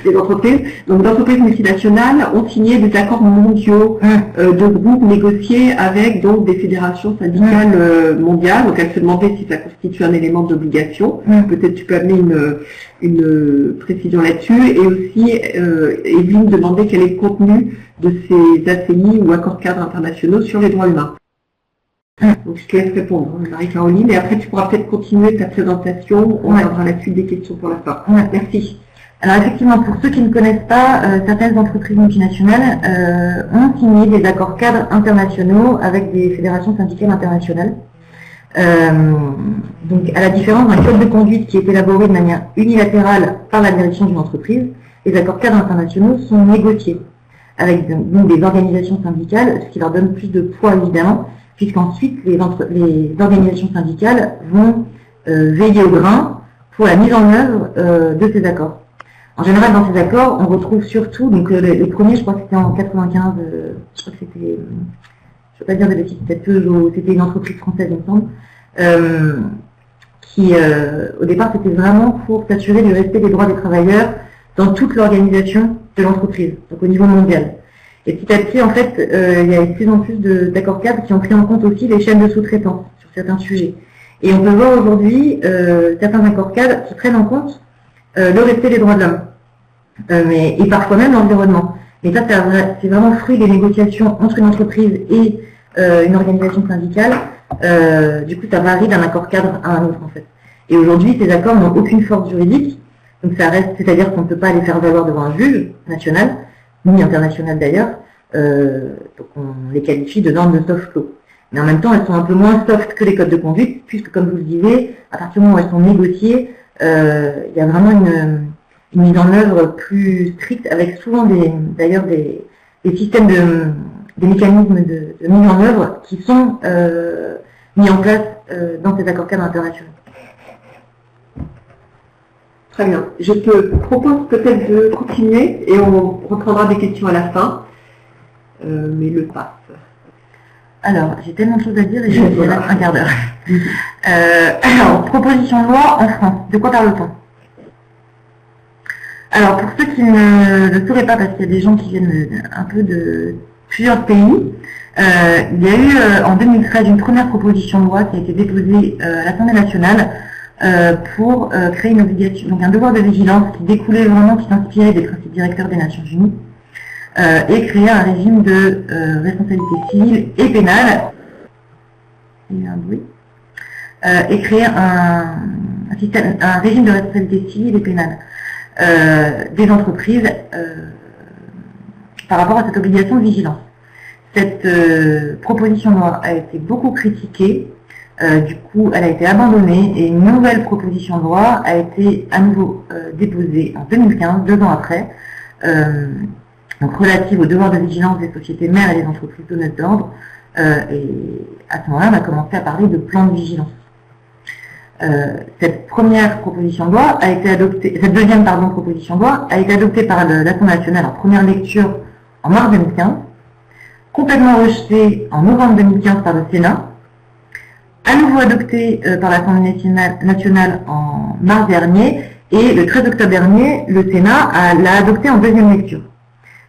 des entreprises, donc d'entreprises multinationales ont signé des accords mondiaux de groupes négociés avec donc des fédérations syndicales mondiales. Donc elle se demandait si ça constitue un élément d'obligation. Peut-être tu peux amener une précision là-dessus. Et aussi, Evelyne demandait quel est le contenu de ces ACI ou accords cadres internationaux sur les droits humains. Donc je te laisse répondre, Marie-Caroline, et après tu pourras peut-être continuer ta présentation, on regardera la suite des questions pour la fin. Merci. Alors effectivement, pour ceux qui ne connaissent pas, certaines entreprises multinationales ont signé des accords cadres internationaux avec des fédérations syndicales internationales. Donc, à la différence d'un code de conduite qui est élaboré de manière unilatérale par la direction d'une entreprise, les accords cadres internationaux sont négociés avec donc, des organisations syndicales, ce qui leur donne plus de poids évidemment, puisqu'ensuite les organisations syndicales vont veiller au grain pour la mise en œuvre de ces accords. En général, dans ces accords, on retrouve surtout, donc le premier, je crois que c'était en 95, je crois que c'était, je ne veux pas dire de bêtises, peut-être que c'était une entreprise française, il me semble, qui, au départ, c'était vraiment pour s'assurer du respect des droits des travailleurs dans toute l'organisation de l'entreprise, donc au niveau mondial. Et petit à petit, en fait, il y a de plus en plus d'accords cadres qui ont pris en compte aussi les chaînes de sous-traitance sur certains sujets. Et on peut voir aujourd'hui certains accords cadres qui prennent en compte le respect des droits de l'homme, et parfois même l'environnement. Mais ça, c'est vraiment fruit des négociations entre une entreprise et une organisation syndicale. Du coup, ça varie d'un accord cadre à un autre, en fait. Et aujourd'hui, ces accords n'ont aucune force juridique, donc ça reste, c'est-à-dire qu'on ne peut pas les faire valoir devant un juge national, ni international d'ailleurs, donc on les qualifie de normes de soft law. Mais en même temps, elles sont un peu moins soft que les codes de conduite, puisque, comme vous le disiez, à partir du moment où elles sont négociées, il y a vraiment une mise en œuvre plus stricte, avec souvent d'ailleurs des systèmes des mécanismes de mise en œuvre qui sont mis en place dans ces accords cadres internationaux. Très bien. Je te propose peut-être de continuer et on reprendra des questions à la fin, mais le passe. Alors, j'ai tellement de choses à dire et j'ai un quart d'heure. Alors, proposition de loi en France. De quoi parle-t-on? Alors, pour ceux qui ne le sauraient pas, parce qu'il y a des gens qui viennent un peu de plusieurs pays, il y a eu en 2013 une première proposition de loi qui a été déposée à l'Assemblée nationale pour créer une obligation, donc un devoir de vigilance qui découlait vraiment, qui s'inspirait des principes directeurs des Nations Unies, et créer un régime de responsabilité civile et pénale, et créer un régime de responsabilité civile et pénale des entreprises par rapport à cette obligation de vigilance. Cette proposition de loi a été beaucoup critiquée, du coup elle a été abandonnée et une nouvelle proposition de loi a été à nouveau déposée en 2015, 2 ans après, donc relative au devoir de vigilance des sociétés mères et des entreprises donneuses d'ordre, et à ce moment-là on a commencé à parler de plan de vigilance. Cette première proposition de loi a été adoptée, cette deuxième proposition de loi a été adoptée par l'Assemblée nationale en première lecture en mars 2015, complètement rejetée en novembre 2015 par le Sénat, à nouveau adoptée par l'Assemblée nationale en mars dernier, et le 13 octobre dernier, le Sénat l'a adoptée en deuxième lecture.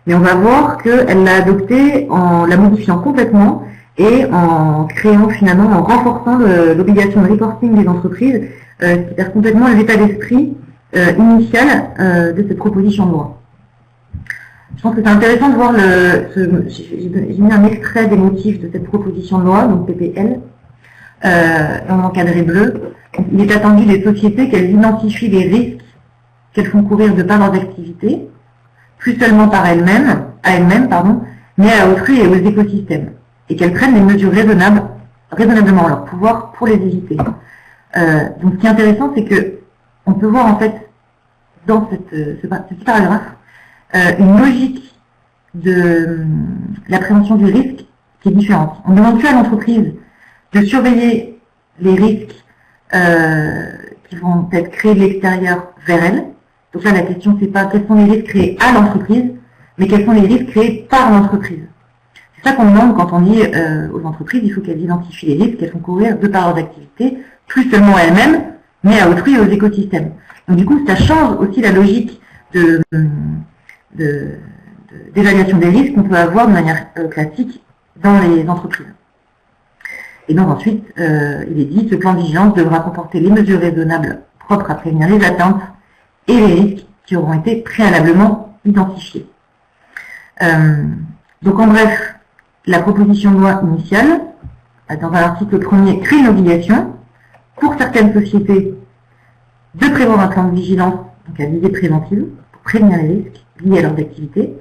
Mais on va voir qu'elle l'a adoptée en la modifiant complètement et en créant finalement, en renforçant l'obligation de reporting des entreprises, qui perd complètement l'état d'esprit initial de cette proposition de loi. Je pense que c'est intéressant de voir j'ai mis un extrait des motifs de cette proposition de loi, donc PPL, dans l'encadré bleu. Il est attendu des sociétés qu'elles identifient les risques qu'elles font courir de par leurs activités, plus seulement à elles-mêmes, mais à autrui et aux écosystèmes, et qu'elles prennent les mesures raisonnablement en leur pouvoir pour les éviter. Donc ce qui est intéressant, c'est que on peut voir en fait dans ce petit paragraphe une logique de la prévention du risque qui est différente. On ne demande plus à l'entreprise de surveiller les risques qui vont être créés de l'extérieur vers elle. Donc là, la question, c'est pas quels sont les risques créés à l'entreprise, mais quels sont les risques créés par l'entreprise. C'est ça qu'on demande quand on dit aux entreprises, il faut qu'elles identifient les risques qu'elles font courir de par leurs activités, plus seulement à elles-mêmes, mais à autrui et aux écosystèmes. Donc du coup, ça change aussi la logique d'évaluation des risques qu'on peut avoir de manière classique dans les entreprises. Et donc ensuite, il est dit, ce plan de vigilance devra comporter les mesures raisonnables propres à prévenir les atteintes et les risques qui auront été préalablement identifiés. Donc en bref, la proposition de loi initiale, dans un article premier, crée une obligation pour certaines sociétés de prévoir un plan de vigilance, donc à visée préventive, pour prévenir les risques liés à leurs activités.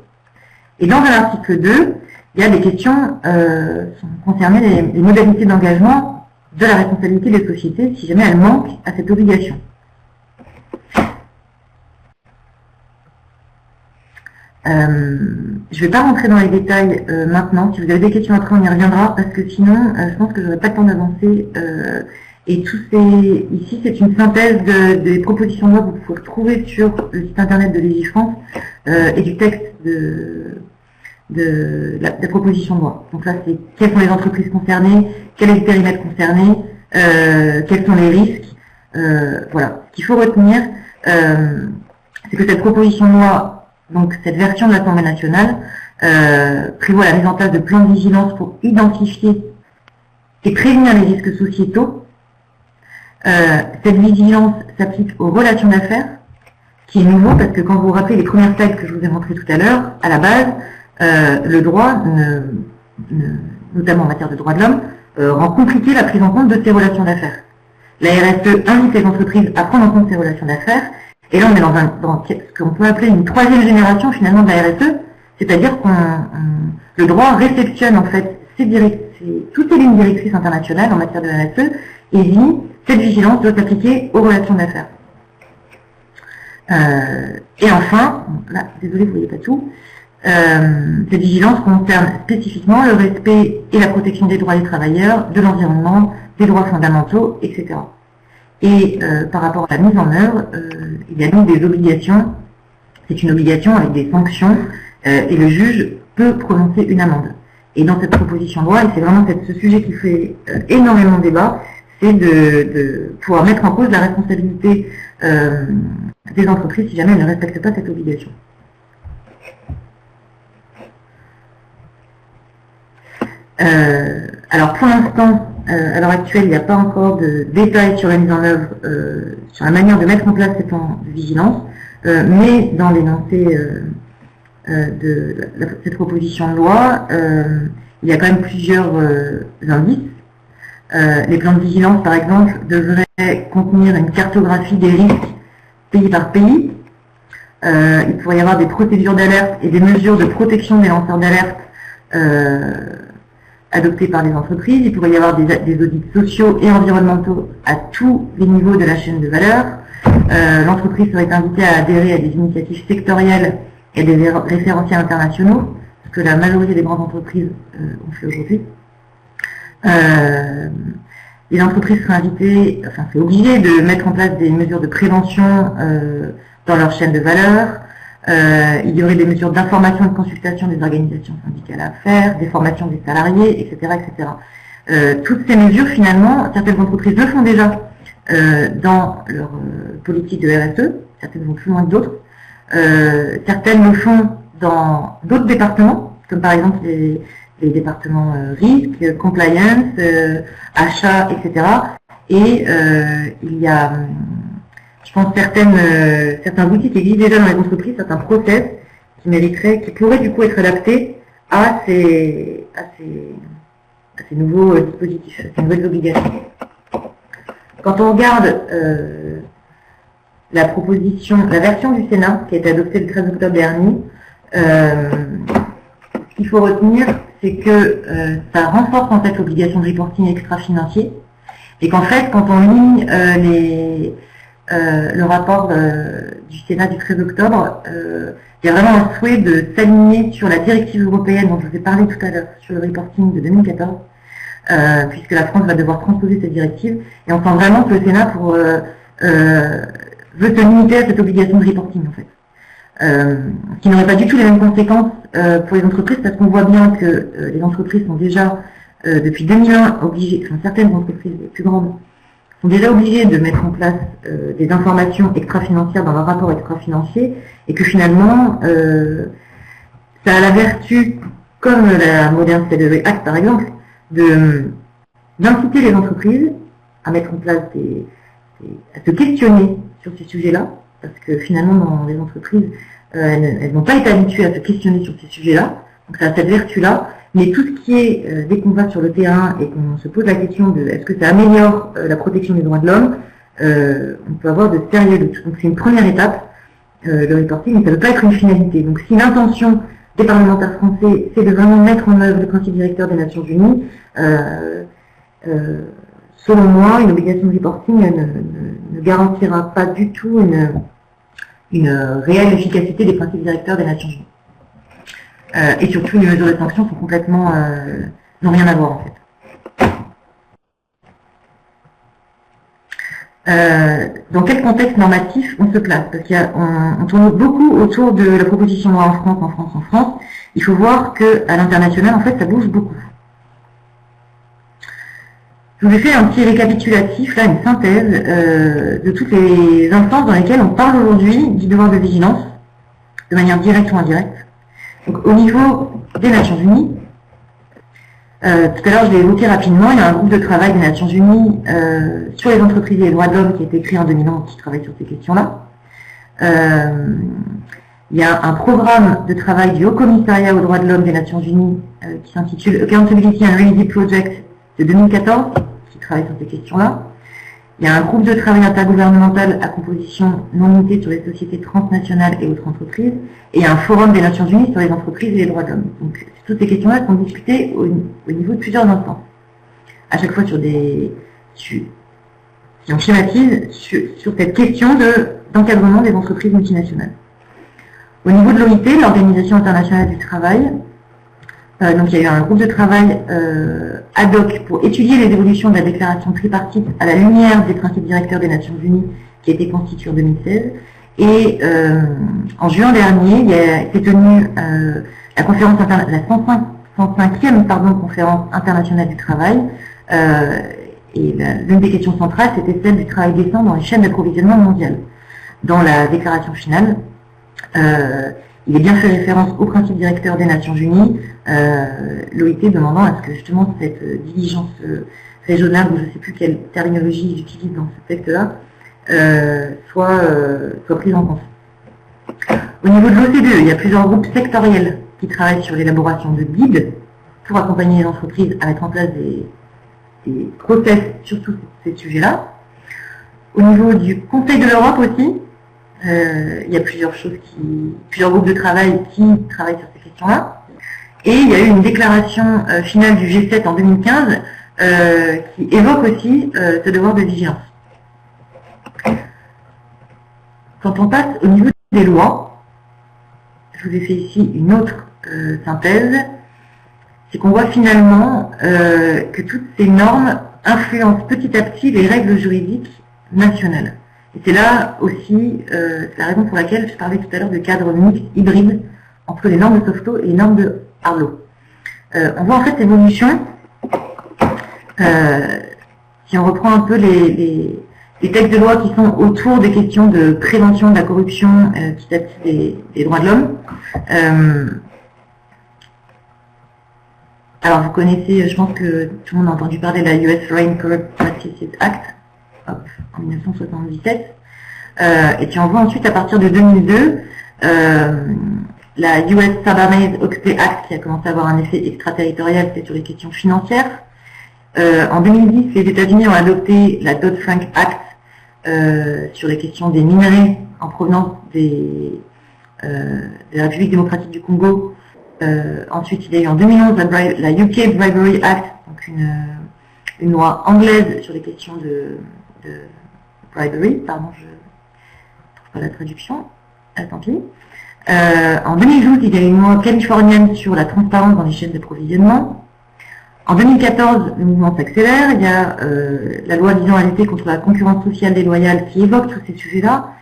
Et dans un article 2, il y a des questions sont concernées les modalités d'engagement de la responsabilité des sociétés si jamais elles manquent à cette obligation. Je ne vais pas rentrer dans les détails maintenant. Si vous avez des questions après, on y reviendra, parce que sinon, je pense que je n'aurai pas le temps d'avancer. Et ici, c'est une synthèse des propositions de loi que vous pouvez retrouver sur le site internet de Légifrance et du texte de la proposition de loi. Donc là, c'est quelles sont les entreprises concernées, quel est le périmètre concerné, quels sont les risques. Voilà. Ce qu'il faut retenir, c'est que cette proposition de loi, donc cette version de l'Assemblée nationale, prévoit la mise en place de plans de vigilance pour identifier et prévenir les risques sociétaux. Cette vigilance s'applique aux relations d'affaires, qui est nouveau parce que quand vous vous rappelez les premières slides que je vous ai montrées tout à l'heure, à la base, le droit, notamment en matière de droits de l'homme, rend compliqué la prise en compte de ces relations d'affaires. La RSE invite les entreprises à prendre en compte ces relations d'affaires, et là on est dans ce qu'on peut appeler une troisième génération finalement de la RSE, c'est-à-dire que le droit réceptionne en fait toutes les lignes directrices internationales en matière de RSE et dit cette vigilance doit s'appliquer aux relations d'affaires. Et enfin, là, désolé, vous voyez pas tout, cette vigilance concerne spécifiquement le respect et la protection des droits des travailleurs, de l'environnement, des droits fondamentaux, etc. Et par rapport à la mise en œuvre, il y a donc des obligations, c'est une obligation avec des sanctions, et le juge peut prononcer une amende. Et dans cette proposition de loi, et c'est vraiment ce sujet qui fait énormément de débat, c'est de pouvoir mettre en cause la responsabilité des entreprises si jamais elles ne respectent pas cette obligation. Alors pour l'instant, à l'heure actuelle, il n'y a pas encore de détails sur la mise en œuvre, sur la manière de mettre en place ces plans de vigilance, mais dans l'énoncé de cette proposition de loi, il y a quand même plusieurs indices. Les plans de vigilance, par exemple, devraient contenir une cartographie des risques pays par pays. Il pourrait y avoir des procédures d'alerte et des mesures de protection des lanceurs d'alerte adoptées par les entreprises. Il pourrait y avoir des audits sociaux et environnementaux à tous les niveaux de la chaîne de valeur. L'entreprise serait invitée à adhérer à des initiatives sectorielles et des référentiels internationaux, ce que la majorité des grandes entreprises ont fait aujourd'hui. Les entreprises seraient invitées, enfin c'est obligé de mettre en place des mesures de prévention dans leur chaîne de valeur. Il y aurait des mesures d'information et de consultation des organisations syndicales à faire, des formations des salariés, etc. etc. Toutes ces mesures, finalement, certaines entreprises le font déjà dans leur politique de RSE, certaines vont plus loin que d'autres. Certaines le font dans d'autres départements, comme par exemple les départements risque, compliance, achat, etc. Et il y a, je pense, certains outils qui existent déjà dans les entreprises, certains process qui pourraient du coup être adaptés à ces nouveaux dispositifs, à ces nouvelles obligations. Quand on regarde la version du Sénat qui a été adoptée le 13 octobre dernier, ce qu'il faut retenir, c'est que ça renforce en fait l'obligation de reporting extra-financier, et qu'en fait, quand on lit le rapport du Sénat du 13 octobre, il y a vraiment un souhait de s'aligner sur la directive européenne dont je vous ai parlé tout à l'heure, sur le reporting de 2014, puisque la France va devoir transposer cette directive, et on sent vraiment que le Sénat veut se limiter à cette obligation de reporting en fait. Qui n'aurait pas du tout les mêmes conséquences pour les entreprises, parce qu'on voit bien que les entreprises sont déjà, depuis 2001, obligées, enfin certaines entreprises les plus grandes, sont déjà obligées de mettre en place des informations extra-financières dans leur rapport extra-financier, et que finalement, ça a la vertu, comme la Modern Slavery Act par exemple, d'inciter les entreprises à mettre en place à se questionner sur ces sujets-là, parce que finalement, dans les entreprises, elles n'ont pas été habituées à se questionner sur ces sujets-là, donc ça a cette vertu-là, mais tout ce qui est, dès qu'on va sur le terrain et qu'on se pose la question de est-ce que ça améliore la protection des droits de l'homme, on peut avoir de sérieux doutes. Donc c'est une première étape, le reporting, mais ça ne peut pas être une finalité. Donc si l'intention des parlementaires français, c'est de vraiment mettre en œuvre le principe directeur des Nations Unies, selon moi, une obligation de reporting ne garantira pas du tout une réelle efficacité des principes directeurs des Nations Unies. Et surtout, les mesures de sanction sont complètement n'ont rien à voir en fait. Dans quel contexte normatif on se place? Parce qu'on tourne beaucoup autour de la proposition de loi en France. Il faut voir qu'à l'international, en fait, ça bouge beaucoup. Je vous ai fait un petit récapitulatif, là, une synthèse de toutes les instances dans lesquelles on parle aujourd'hui du devoir de vigilance, de manière directe ou indirecte. Donc, au niveau des Nations Unies, tout à l'heure, je l'ai évoqué rapidement, il y a un groupe de travail des Nations Unies sur les entreprises et les droits de l'homme qui a été créé en 2011 qui travaille sur ces questions-là. Il y a un programme de travail du Haut Commissariat aux droits de l'homme des Nations Unies qui s'intitule Accountability and Reality Project de 2014 qui travaille sur ces questions-là. Il y a un groupe de travail intergouvernemental à composition non limitée sur les sociétés transnationales et autres entreprises, et il y a un forum des Nations Unies sur les entreprises et les droits de l'homme. Donc toutes ces questions-là sont discutées au niveau de plusieurs instances. À chaque fois si on schématise sur cette question d'encadrement des entreprises multinationales. Au niveau de l'OIT, l'Organisation internationale du travail, donc il y a eu un groupe de travail ad hoc pour étudier les évolutions de la déclaration tripartite à la lumière des principes directeurs des Nations Unies qui a été constituée en 2016. Et en juin dernier, il a été tenue la 105e conférence internationale du travail. Et l'une des questions centrales, c'était celle du travail décent dans les chaînes d'approvisionnement mondiales. Dans la déclaration finale, il est bien fait référence aux principes directeurs des Nations Unies, l'OIT demandant à ce que justement cette diligence régionale, ou je ne sais plus quelle terminologie ils utilisent dans ce texte-là, soit prise en compte. Au niveau de l'OCDE, il y a plusieurs groupes sectoriels qui travaillent sur l'élaboration de guides pour accompagner les entreprises à mettre en place des process sur tous ces sujets-là. Au niveau du Conseil de l'Europe aussi, il y a plusieurs groupes de travail qui travaillent sur ces questions-là. Et il y a eu une déclaration finale du G7 en 2015 qui évoque aussi ce devoir de vigilance. Quand on passe au niveau des lois, je vous ai fait ici une autre synthèse, c'est qu'on voit finalement que toutes ces normes influencent petit à petit les règles juridiques nationales. Et c'est là aussi la raison pour laquelle je parlais tout à l'heure de cadre mixte hybride entre les normes de soft law et les normes de hard law. On voit en fait l'évolution, si on reprend un peu les textes de loi qui sont autour des questions de prévention de la corruption petit à petit des droits de l'homme. Alors vous connaissez, je pense que tout le monde a entendu parler de la US Foreign Corrupt Practices Act, en 1977. Et puis on voit ensuite à partir de 2002 la US Sarbanes-Oxley Act qui a commencé à avoir un effet extraterritorial, c'est sur les questions financières. En 2010, les États-Unis ont adopté la Dodd-Frank Act sur les questions des minerais en provenance de la République démocratique du Congo. Ensuite, il y a eu en 2011 la UK Bribery Act, donc une loi anglaise sur les questions de bribery, pardon, je ne trouve pas la traduction, tant pis. En 2012, il y a eu une loi californienne sur la transparence dans les chaînes d'approvisionnement. En 2014, le mouvement s'accélère, il y a la loi visant à lutter contre la concurrence sociale déloyale qui évoque tous ces sujets-là.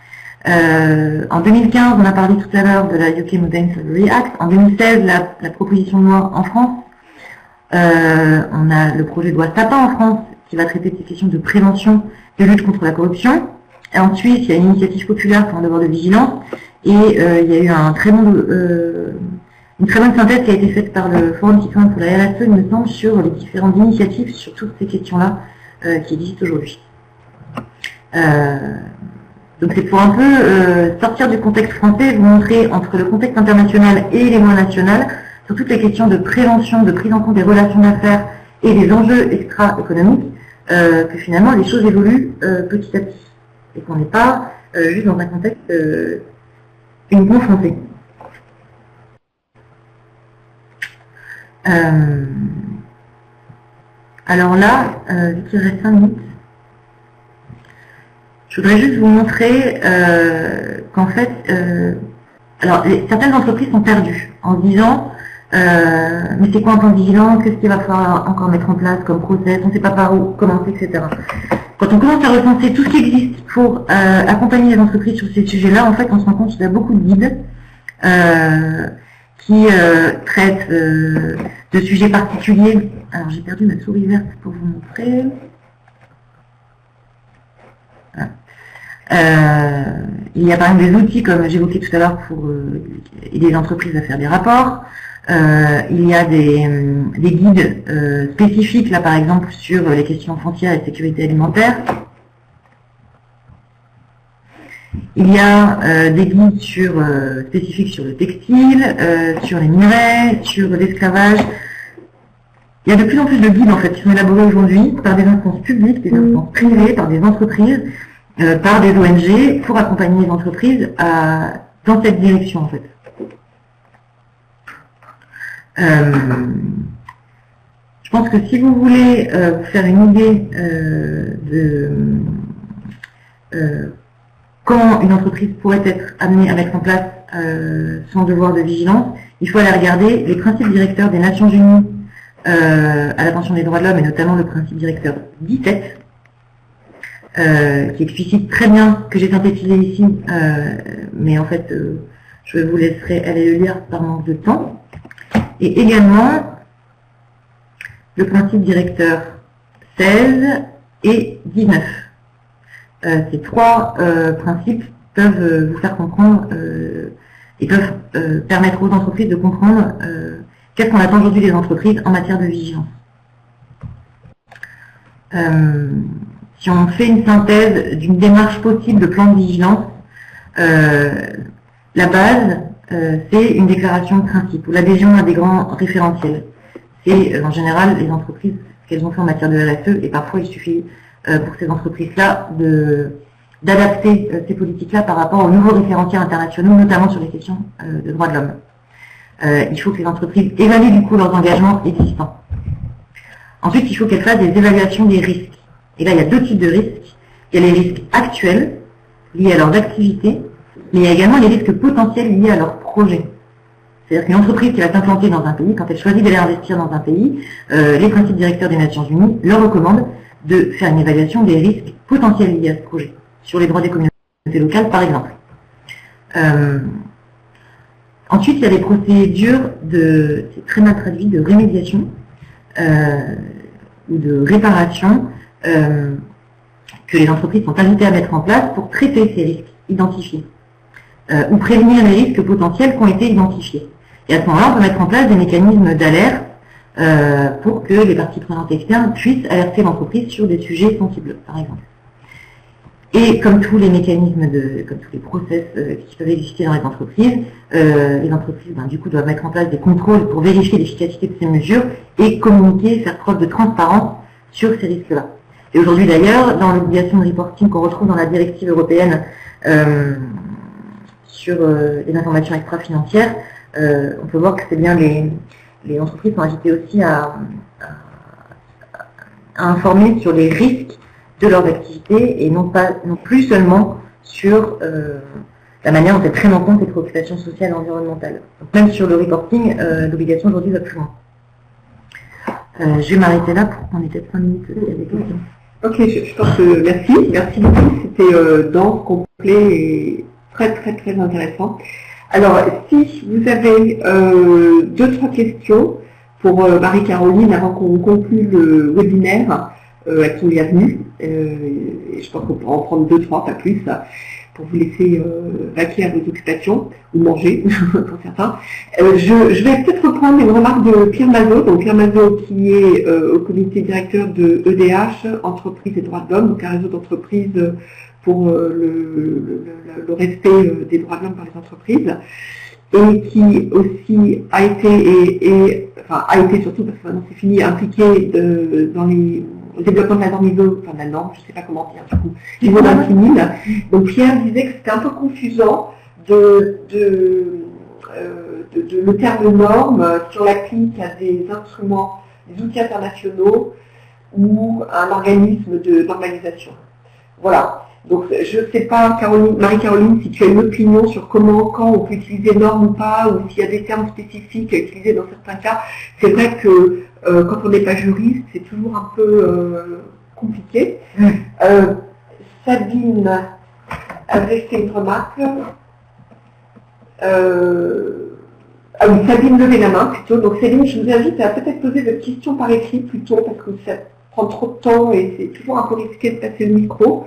En 2015, on a parlé tout à l'heure de la UK Modern Slavery Act. En 2016, la proposition de loi en France. On a le projet de loi Sapin en France qui va traiter de ces questions de prévention de lutte contre la corruption. Et ensuite, il y a une initiative populaire pour un devoir de vigilance. Et il y a eu une très bonne synthèse qui a été faite par le Forum citoyen pour la RSE, il me semble, sur les différentes initiatives sur toutes ces questions-là qui existent aujourd'hui. Donc c'est pour un peu sortir du contexte français, vous montrer entre le contexte international et les lois nationales, sur toutes les questions de prévention, de prise en compte des relations d'affaires et des enjeux extra-économiques, que finalement les choses évoluent petit à petit. Et qu'on n'est pas juste dans un contexte uniquement français. Alors là, vu qu'il reste 5 minutes, je voudrais juste vous montrer qu'en fait, alors certaines entreprises sont perdues en se disant mais c'est quoi un plan de vigilance, qu'est-ce qu'il va falloir encore mettre en place comme process, on ne sait pas par où commencer, etc. Quand on commence à recenser tout ce qui existe pour accompagner les entreprises sur ces sujets-là, en fait, on se rend compte qu'il y a beaucoup de guides qui traitent de sujets particuliers. Alors j'ai perdu ma souris verte pour vous montrer. Voilà. Il y a par exemple des outils, comme j'évoquais tout à l'heure, pour aider les entreprises à faire des rapports. Il y a des guides spécifiques, là par exemple, sur les questions foncières et sécurité alimentaire. Il y a des guides spécifiques sur le textile, sur les minerais, sur l'esclavage. Il y a de plus en plus de guides en fait qui sont élaborés aujourd'hui par des instances publiques, des instances privées, par des entreprises, par des ONG, pour accompagner les entreprises dans cette direction en fait. Je pense que si vous voulez vous faire une idée de comment une entreprise pourrait être amenée à mettre en place son devoir de vigilance, il faut aller regarder les principes directeurs des Nations Unies à l'attention des droits de l'homme, et notamment le principe directeur 17, qui explicite très bien, que j'ai synthétisé ici, mais en fait je vous laisserai aller le lire par manque de temps. Et également le principe directeur 16 et 19. Ces trois principes peuvent vous faire comprendre et peuvent permettre aux entreprises de comprendre qu'est-ce qu'on attend aujourd'hui des entreprises en matière de vigilance. Si on fait une synthèse d'une démarche possible de plan de vigilance, la base, c'est une déclaration de principe, ou l'adhésion à des grands référentiels. C'est en général les entreprises, ce qu'elles ont fait en matière de RSE, et parfois il suffit pour ces entreprises-là d'adapter ces politiques-là par rapport aux nouveaux référentiels internationaux, notamment sur les questions de droits de l'homme. Il faut que les entreprises évaluent du coup leurs engagements existants. Ensuite, il faut qu'elles fassent des évaluations des risques. Et là, il y a deux types de risques. Il y a les risques actuels, liés à leurs activités, mais il y a également les risques potentiels liés à leurs projets. C'est-à-dire qu'une entreprise qui va s'implanter dans un pays, quand elle choisit d'aller investir dans un pays, les principes directeurs des Nations Unies leur recommandent de faire une évaluation des risques potentiels liés à ce projet, sur les droits des communautés locales par exemple. Ensuite, il y a les procédures c'est très mal traduit, de rémédiation ou de réparation que les entreprises sont invitées à mettre en place pour traiter ces risques identifiés ou prévenir les risques potentiels qui ont été identifiés. Et à ce moment-là, on peut mettre en place des mécanismes d'alerte pour que les parties prenantes externes puissent alerter l'entreprise sur des sujets sensibles, par exemple. Et comme tous les mécanismes, comme tous les process qui peuvent exister dans les entreprises du coup doivent mettre en place des contrôles pour vérifier l'efficacité de ces mesures et communiquer, faire preuve de transparence sur ces risques-là. Et aujourd'hui d'ailleurs, dans l'obligation de reporting qu'on retrouve dans la directive européenne sur les informations extra-financières, on peut voir que c'est bien les entreprises sont invitées aussi à informer sur les risques de leurs activités et non plus seulement sur la manière dont elles prennent en compte les préoccupations sociales et environnementales. Donc même sur le reporting, l'obligation aujourd'hui va plus loin. Je vais m'arrêter là pour qu'on ait peut-être 5 minutes s'il y a des questions. Ok, je pense que merci beaucoup, c'était dense, complet et très très très intéressant. Alors, si vous avez 2-3 questions pour Marie-Caroline avant qu'on conclue le webinaire, elles sont bienvenues. Je pense qu'on pourra en prendre 2-3, pas plus, pour vous laisser vaquer à vos occupations, ou manger, pour certains. Je vais peut-être reprendre une remarque de Pierre Mazot, donc Pierre Mazot qui est au comité directeur de EDH, Entreprises et Droits de l'Homme, donc un réseau d'entreprises pour le respect des droits de l'homme par les entreprises, et qui aussi a été, surtout parce que maintenant c'est fini, impliqué dans le développement de la norme ISO, enfin de la norme, je ne sais pas comment dire du coup, ISO 26000. Donc Pierre disait que c'était un peu confusant le terme de norme sur l'applique à des instruments, des outils internationaux, ou un organisme de normalisation. Voilà. Donc je ne sais pas, Marie-Caroline, si tu as une opinion sur comment, quand on peut utiliser norme ou pas, ou s'il y a des termes spécifiques à utiliser dans certains cas. C'est vrai que quand on n'est pas juriste, c'est toujours un peu compliqué. Sabine avait fait une remarque. Ah oui, Sabine levait la main plutôt. Donc Céline, je vous invite à peut-être poser votre question par écrit plutôt, parce que ça prend trop de temps et c'est toujours un peu risqué de passer le micro.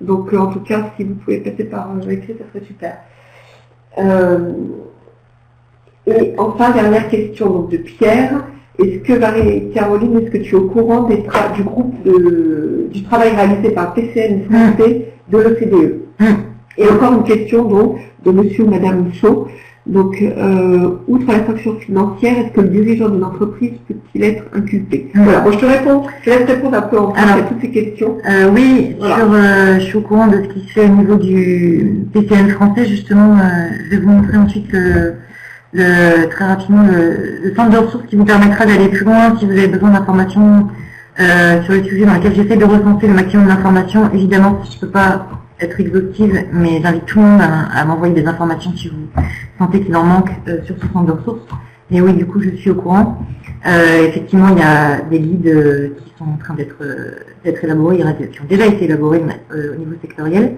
Donc en tout cas, si vous pouvez passer par écrit, ça serait super. Et enfin, dernière question donc, de Pierre. Est-ce que, Marie-Caroline, est-ce que tu es au courant du groupe du travail réalisé par PCN français de l'OCDE? Et encore une question donc, de monsieur ou madame Michaud. Donc, outre la sanction financière, est-ce que le dirigeant d'une entreprise peut-il être inculpé? Voilà, bon, je te laisse répondre un peu en fait à toutes ces questions. Oui, voilà. Je suis au courant de ce qui se fait au niveau du PCN français. Justement, je vais vous montrer ensuite très rapidement le centre de ressources qui vous permettra d'aller plus loin si vous avez besoin d'informations sur le sujet dans lequel j'essaie de recenser le maximum d'informations. Évidemment, je ne peux pas être exhaustive, mais j'invite tout le monde à m'envoyer des informations si vous sentez qu'il en manque sur ce centre de ressources. Mais oui, du coup, je suis au courant. Effectivement, il y a des guides qui sont en train d'être élaborés, qui ont déjà été élaborés au niveau sectoriel.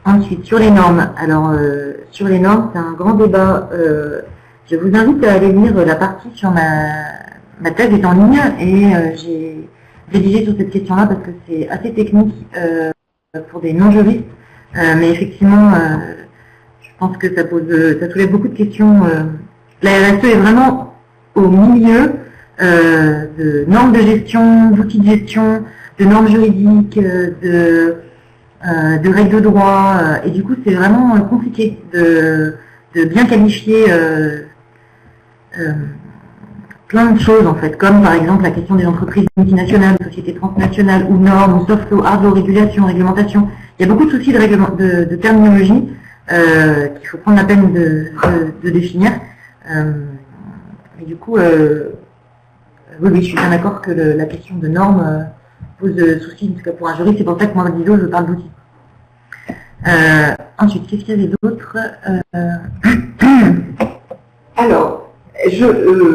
Ensuite, sur les normes. Alors, sur les normes, c'est un grand débat. Je vous invite à aller lire la partie sur ma thèse est en ligne et j'ai rédigé sur cette question-là parce que c'est assez technique pour des non-juristes. Mais effectivement, je pense que ça soulève beaucoup de questions. La RSE est vraiment au milieu de normes de gestion, d'outils de gestion, de normes juridiques, de règles de droit, et du coup c'est vraiment compliqué de bien qualifier plein de choses en fait, comme par exemple la question des entreprises multinationales, sociétés transnationales, ou normes, ou soft law, hard law, régulation, réglementation. Il y a beaucoup de soucis de terminologie qu'il faut prendre la peine de définir. Et du coup, oui, je suis bien d'accord que la question de normes pose souci, en tout cas pour un juriste, c'est pour ça que moi, disons, je parle d'outils. Ensuite, qu'est-ce qu'il y avait d'autre Alors,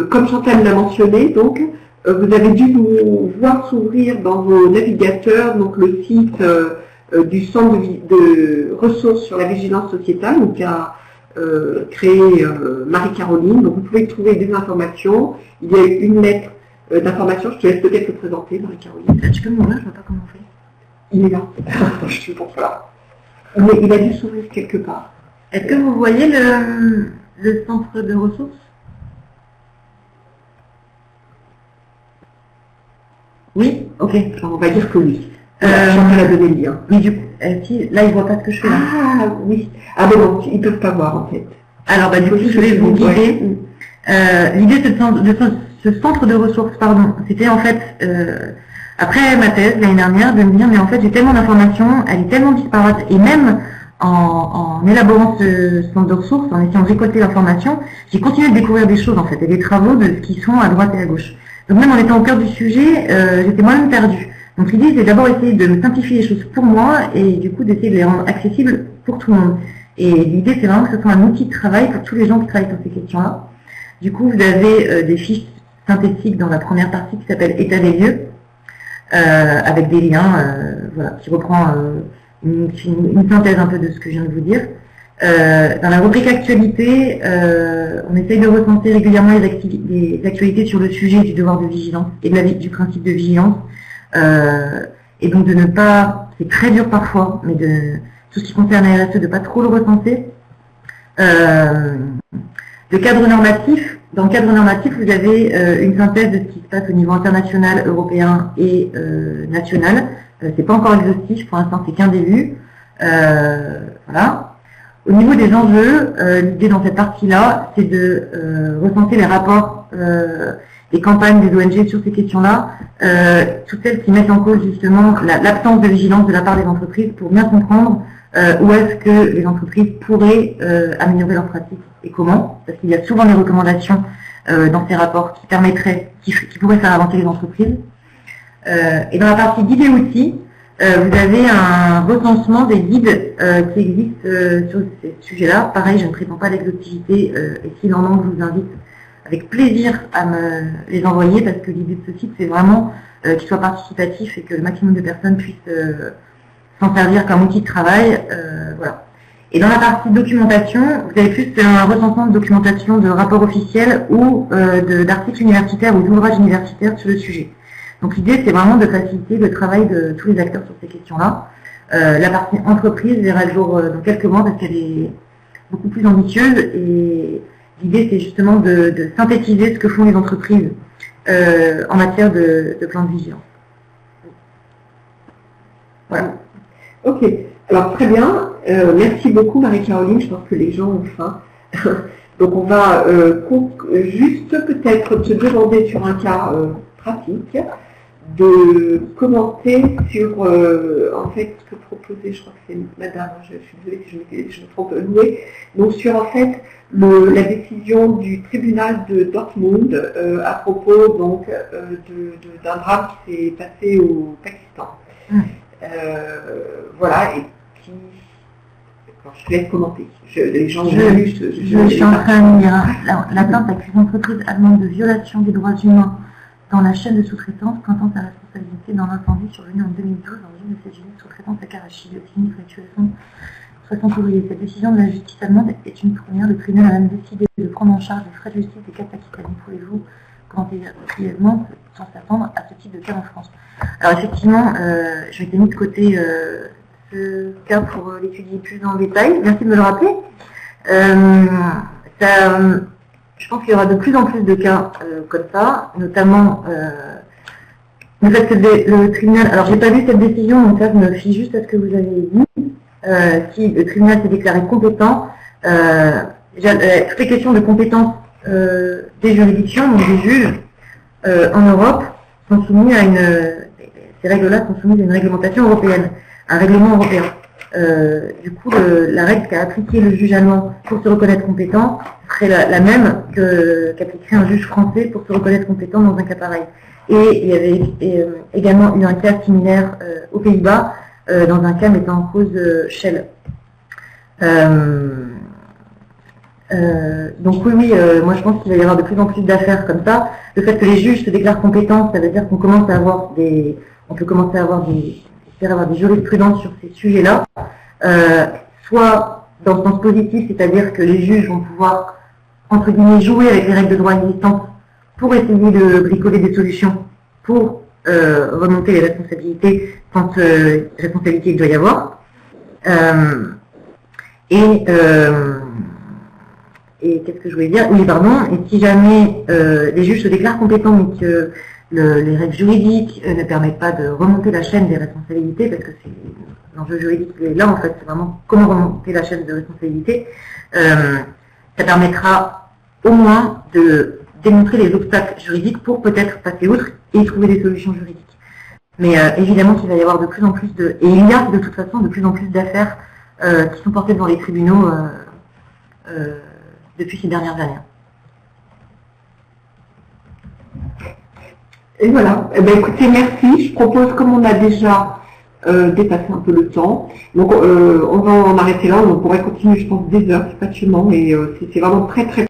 comme Chantal l'a mentionné, donc, vous avez dû voir s'ouvrir dans vos navigateurs donc, le site du centre de ressources sur la vigilance sociétale, donc, qui a créé Marie-Caroline. Donc, vous pouvez trouver des informations. Il y a une lettre d'information. Je te laisse peut-être le présenter, Marie-Caroline. Tu peux me montrer, je ne vois pas comment on fait. Il est là. Je suis pour ça. Mais il a dû s'ouvrir quelque part. Est-ce que vous voyez le centre de ressources? Oui. Ok. Alors, on va dire que oui. Chantal a donné le lien. Mais du coup, là, ils ne voient pas ce que je fais là. Ah oui. Ah ben non, ils ne peuvent pas voir en fait. Alors, du coup, je vais vous guider. L'idée de ce centre de ressources, pardon, c'était en fait, après ma thèse l'année dernière, de me dire, mais en fait, j'ai tellement d'informations, elle est tellement disparate, et même en élaborant ce centre de ressources, en essayant de récolter l'information, j'ai continué de découvrir des choses en fait, et des travaux de ce qui sont à droite et à gauche. Donc même en étant au cœur du sujet, j'étais moi-même perdue. Donc l'idée, c'est d'abord essayer de me simplifier les choses pour moi, et du coup d'essayer de les rendre accessibles pour tout le monde. Et l'idée, c'est vraiment que ce soit un outil de travail pour tous les gens qui travaillent sur ces questions-là. Du coup, vous avez des fiches synthétiques dans la première partie qui s'appelle État des lieux, avec des liens, voilà, qui reprend une synthèse un peu de ce que je viens de vous dire. Dans la rubrique actualité, on essaye de recenser régulièrement les actualités sur le sujet du devoir de vigilance et du principe de vigilance. Et donc de ne pas, c'est très dur parfois, mais de tout ce qui concerne la RSE, de ne pas trop le recenser. Le cadre normatif, dans le cadre normatif, vous avez une synthèse de ce qui se passe au niveau international, européen et national. C'est pas encore exhaustif, pour l'instant c'est qu'un début. Voilà. Au niveau des enjeux, l'idée dans cette partie-là, c'est de recenser les rapports des campagnes des ONG sur ces questions-là, toutes celles qui mettent en cause justement l'absence de vigilance de la part des entreprises pour bien comprendre où est-ce que les entreprises pourraient améliorer leurs pratiques et comment, parce qu'il y a souvent des recommandations dans ces rapports qui permettraient qui pourraient faire avancer les entreprises. Et dans la partie guide et outils, vous avez un recensement des guides qui existent sur ces sujets-là. Pareil, je ne prétends pas l'exhaustivité, et s'il en manque, je vous invite avec plaisir à me les envoyer, parce que l'idée de ce site, c'est vraiment qu'il soit participatif et que le maximum de personnes puissent s'en servir comme outil de travail. Voilà. Et dans la partie documentation, vous avez plus un recensement de documentation de rapports officiels ou d'articles universitaires ou d'ouvrages universitaires sur le sujet. Donc l'idée, c'est vraiment de faciliter le travail de tous les acteurs sur ces questions-là. La partie entreprise verra le jour dans quelques mois parce qu'elle est beaucoup plus ambitieuse, et l'idée, c'est justement de synthétiser ce que font les entreprises en matière de plan de vigilance. Voilà. Ok, alors très bien. Merci beaucoup Marie-Caroline, je pense que les gens ont faim. Donc on va juste peut-être te demander sur un cas pratique de commenter sur en fait ce que proposait, je crois que c'est madame, je suis désolée si je me trompe, Loué, donc sur en fait la décision du tribunal de Dortmund à propos donc d'un drame qui s'est passé au Pakistan. Voilà, et qui... Alors, je te laisse commenter. Les gens je suis en train de lire. L'atteinte accuse l'entreprise allemande de violation des droits humains dans la chaîne de sous-traitance, pointant sa responsabilité dans l'incendie survenu en 2012 dans l'usine de cette usine de sous-traitance à Karachi, le clinique où a tué 60 ouvriers. Cette décision de la justice allemande est une première. Le tribunal a même décidé de prendre en charge les frais de justice des cas pakistanais. Pouvez-vous commenter brièvement sans s'attendre à ce type de cas en France? Alors effectivement, je m'étais mis de côté ce cas pour l'étudier plus en détail. Merci de me le rappeler. Je pense qu'il y aura de plus en plus de cas comme ça, notamment le fait que le tribunal... Alors j'ai pas vu cette décision, donc là je me fie juste à ce que vous avez dit. Si le tribunal s'est déclaré compétent, toutes les questions de compétence des juridictions, donc des juges en Europe, sont soumis à ces règles-là sont soumises à une réglementation européenne, un règlement européen. Du coup, la règle qu'a appliquée le juge allemand pour se reconnaître compétent serait la même qu'appliquerait un juge français pour se reconnaître compétent dans un cas pareil. Et il y avait également eu un cas similaire aux Pays-Bas, dans un cas mettant en cause Shell. Donc oui, moi je pense qu'il va y avoir de plus en plus d'affaires comme ça. Le fait que les juges se déclarent compétents, ça veut dire qu'on commence à avoir on peut commencer à avoir des jurisprudences sur ces sujets-là, soit dans le sens positif, c'est-à-dire que les juges vont pouvoir, entre guillemets, jouer avec les règles de droit existantes pour essayer de bricoler des solutions pour remonter les responsabilités quand responsabilité il doit y avoir. Et qu'est-ce que je voulais dire? Oui, pardon. Et si jamais les juges se déclarent compétents, mais que les règles juridiques ne permettent pas de remonter la chaîne des responsabilités, parce que c'est l'enjeu juridique qui est là, en fait, c'est vraiment comment remonter la chaîne de responsabilité, ça permettra au moins de démontrer les obstacles juridiques pour peut-être passer outre et trouver des solutions juridiques. Mais évidemment qu'il va y avoir de plus en plus et il y a de toute façon de plus en plus d'affaires qui sont portées devant les tribunaux depuis ces dernières années. Et voilà. Eh bien, écoutez, merci. Je propose, comme on a déjà dépassé un peu le temps, donc on va en arrêter là. On pourrait continuer, je pense, des heures, fatuellement, et c'est vraiment très très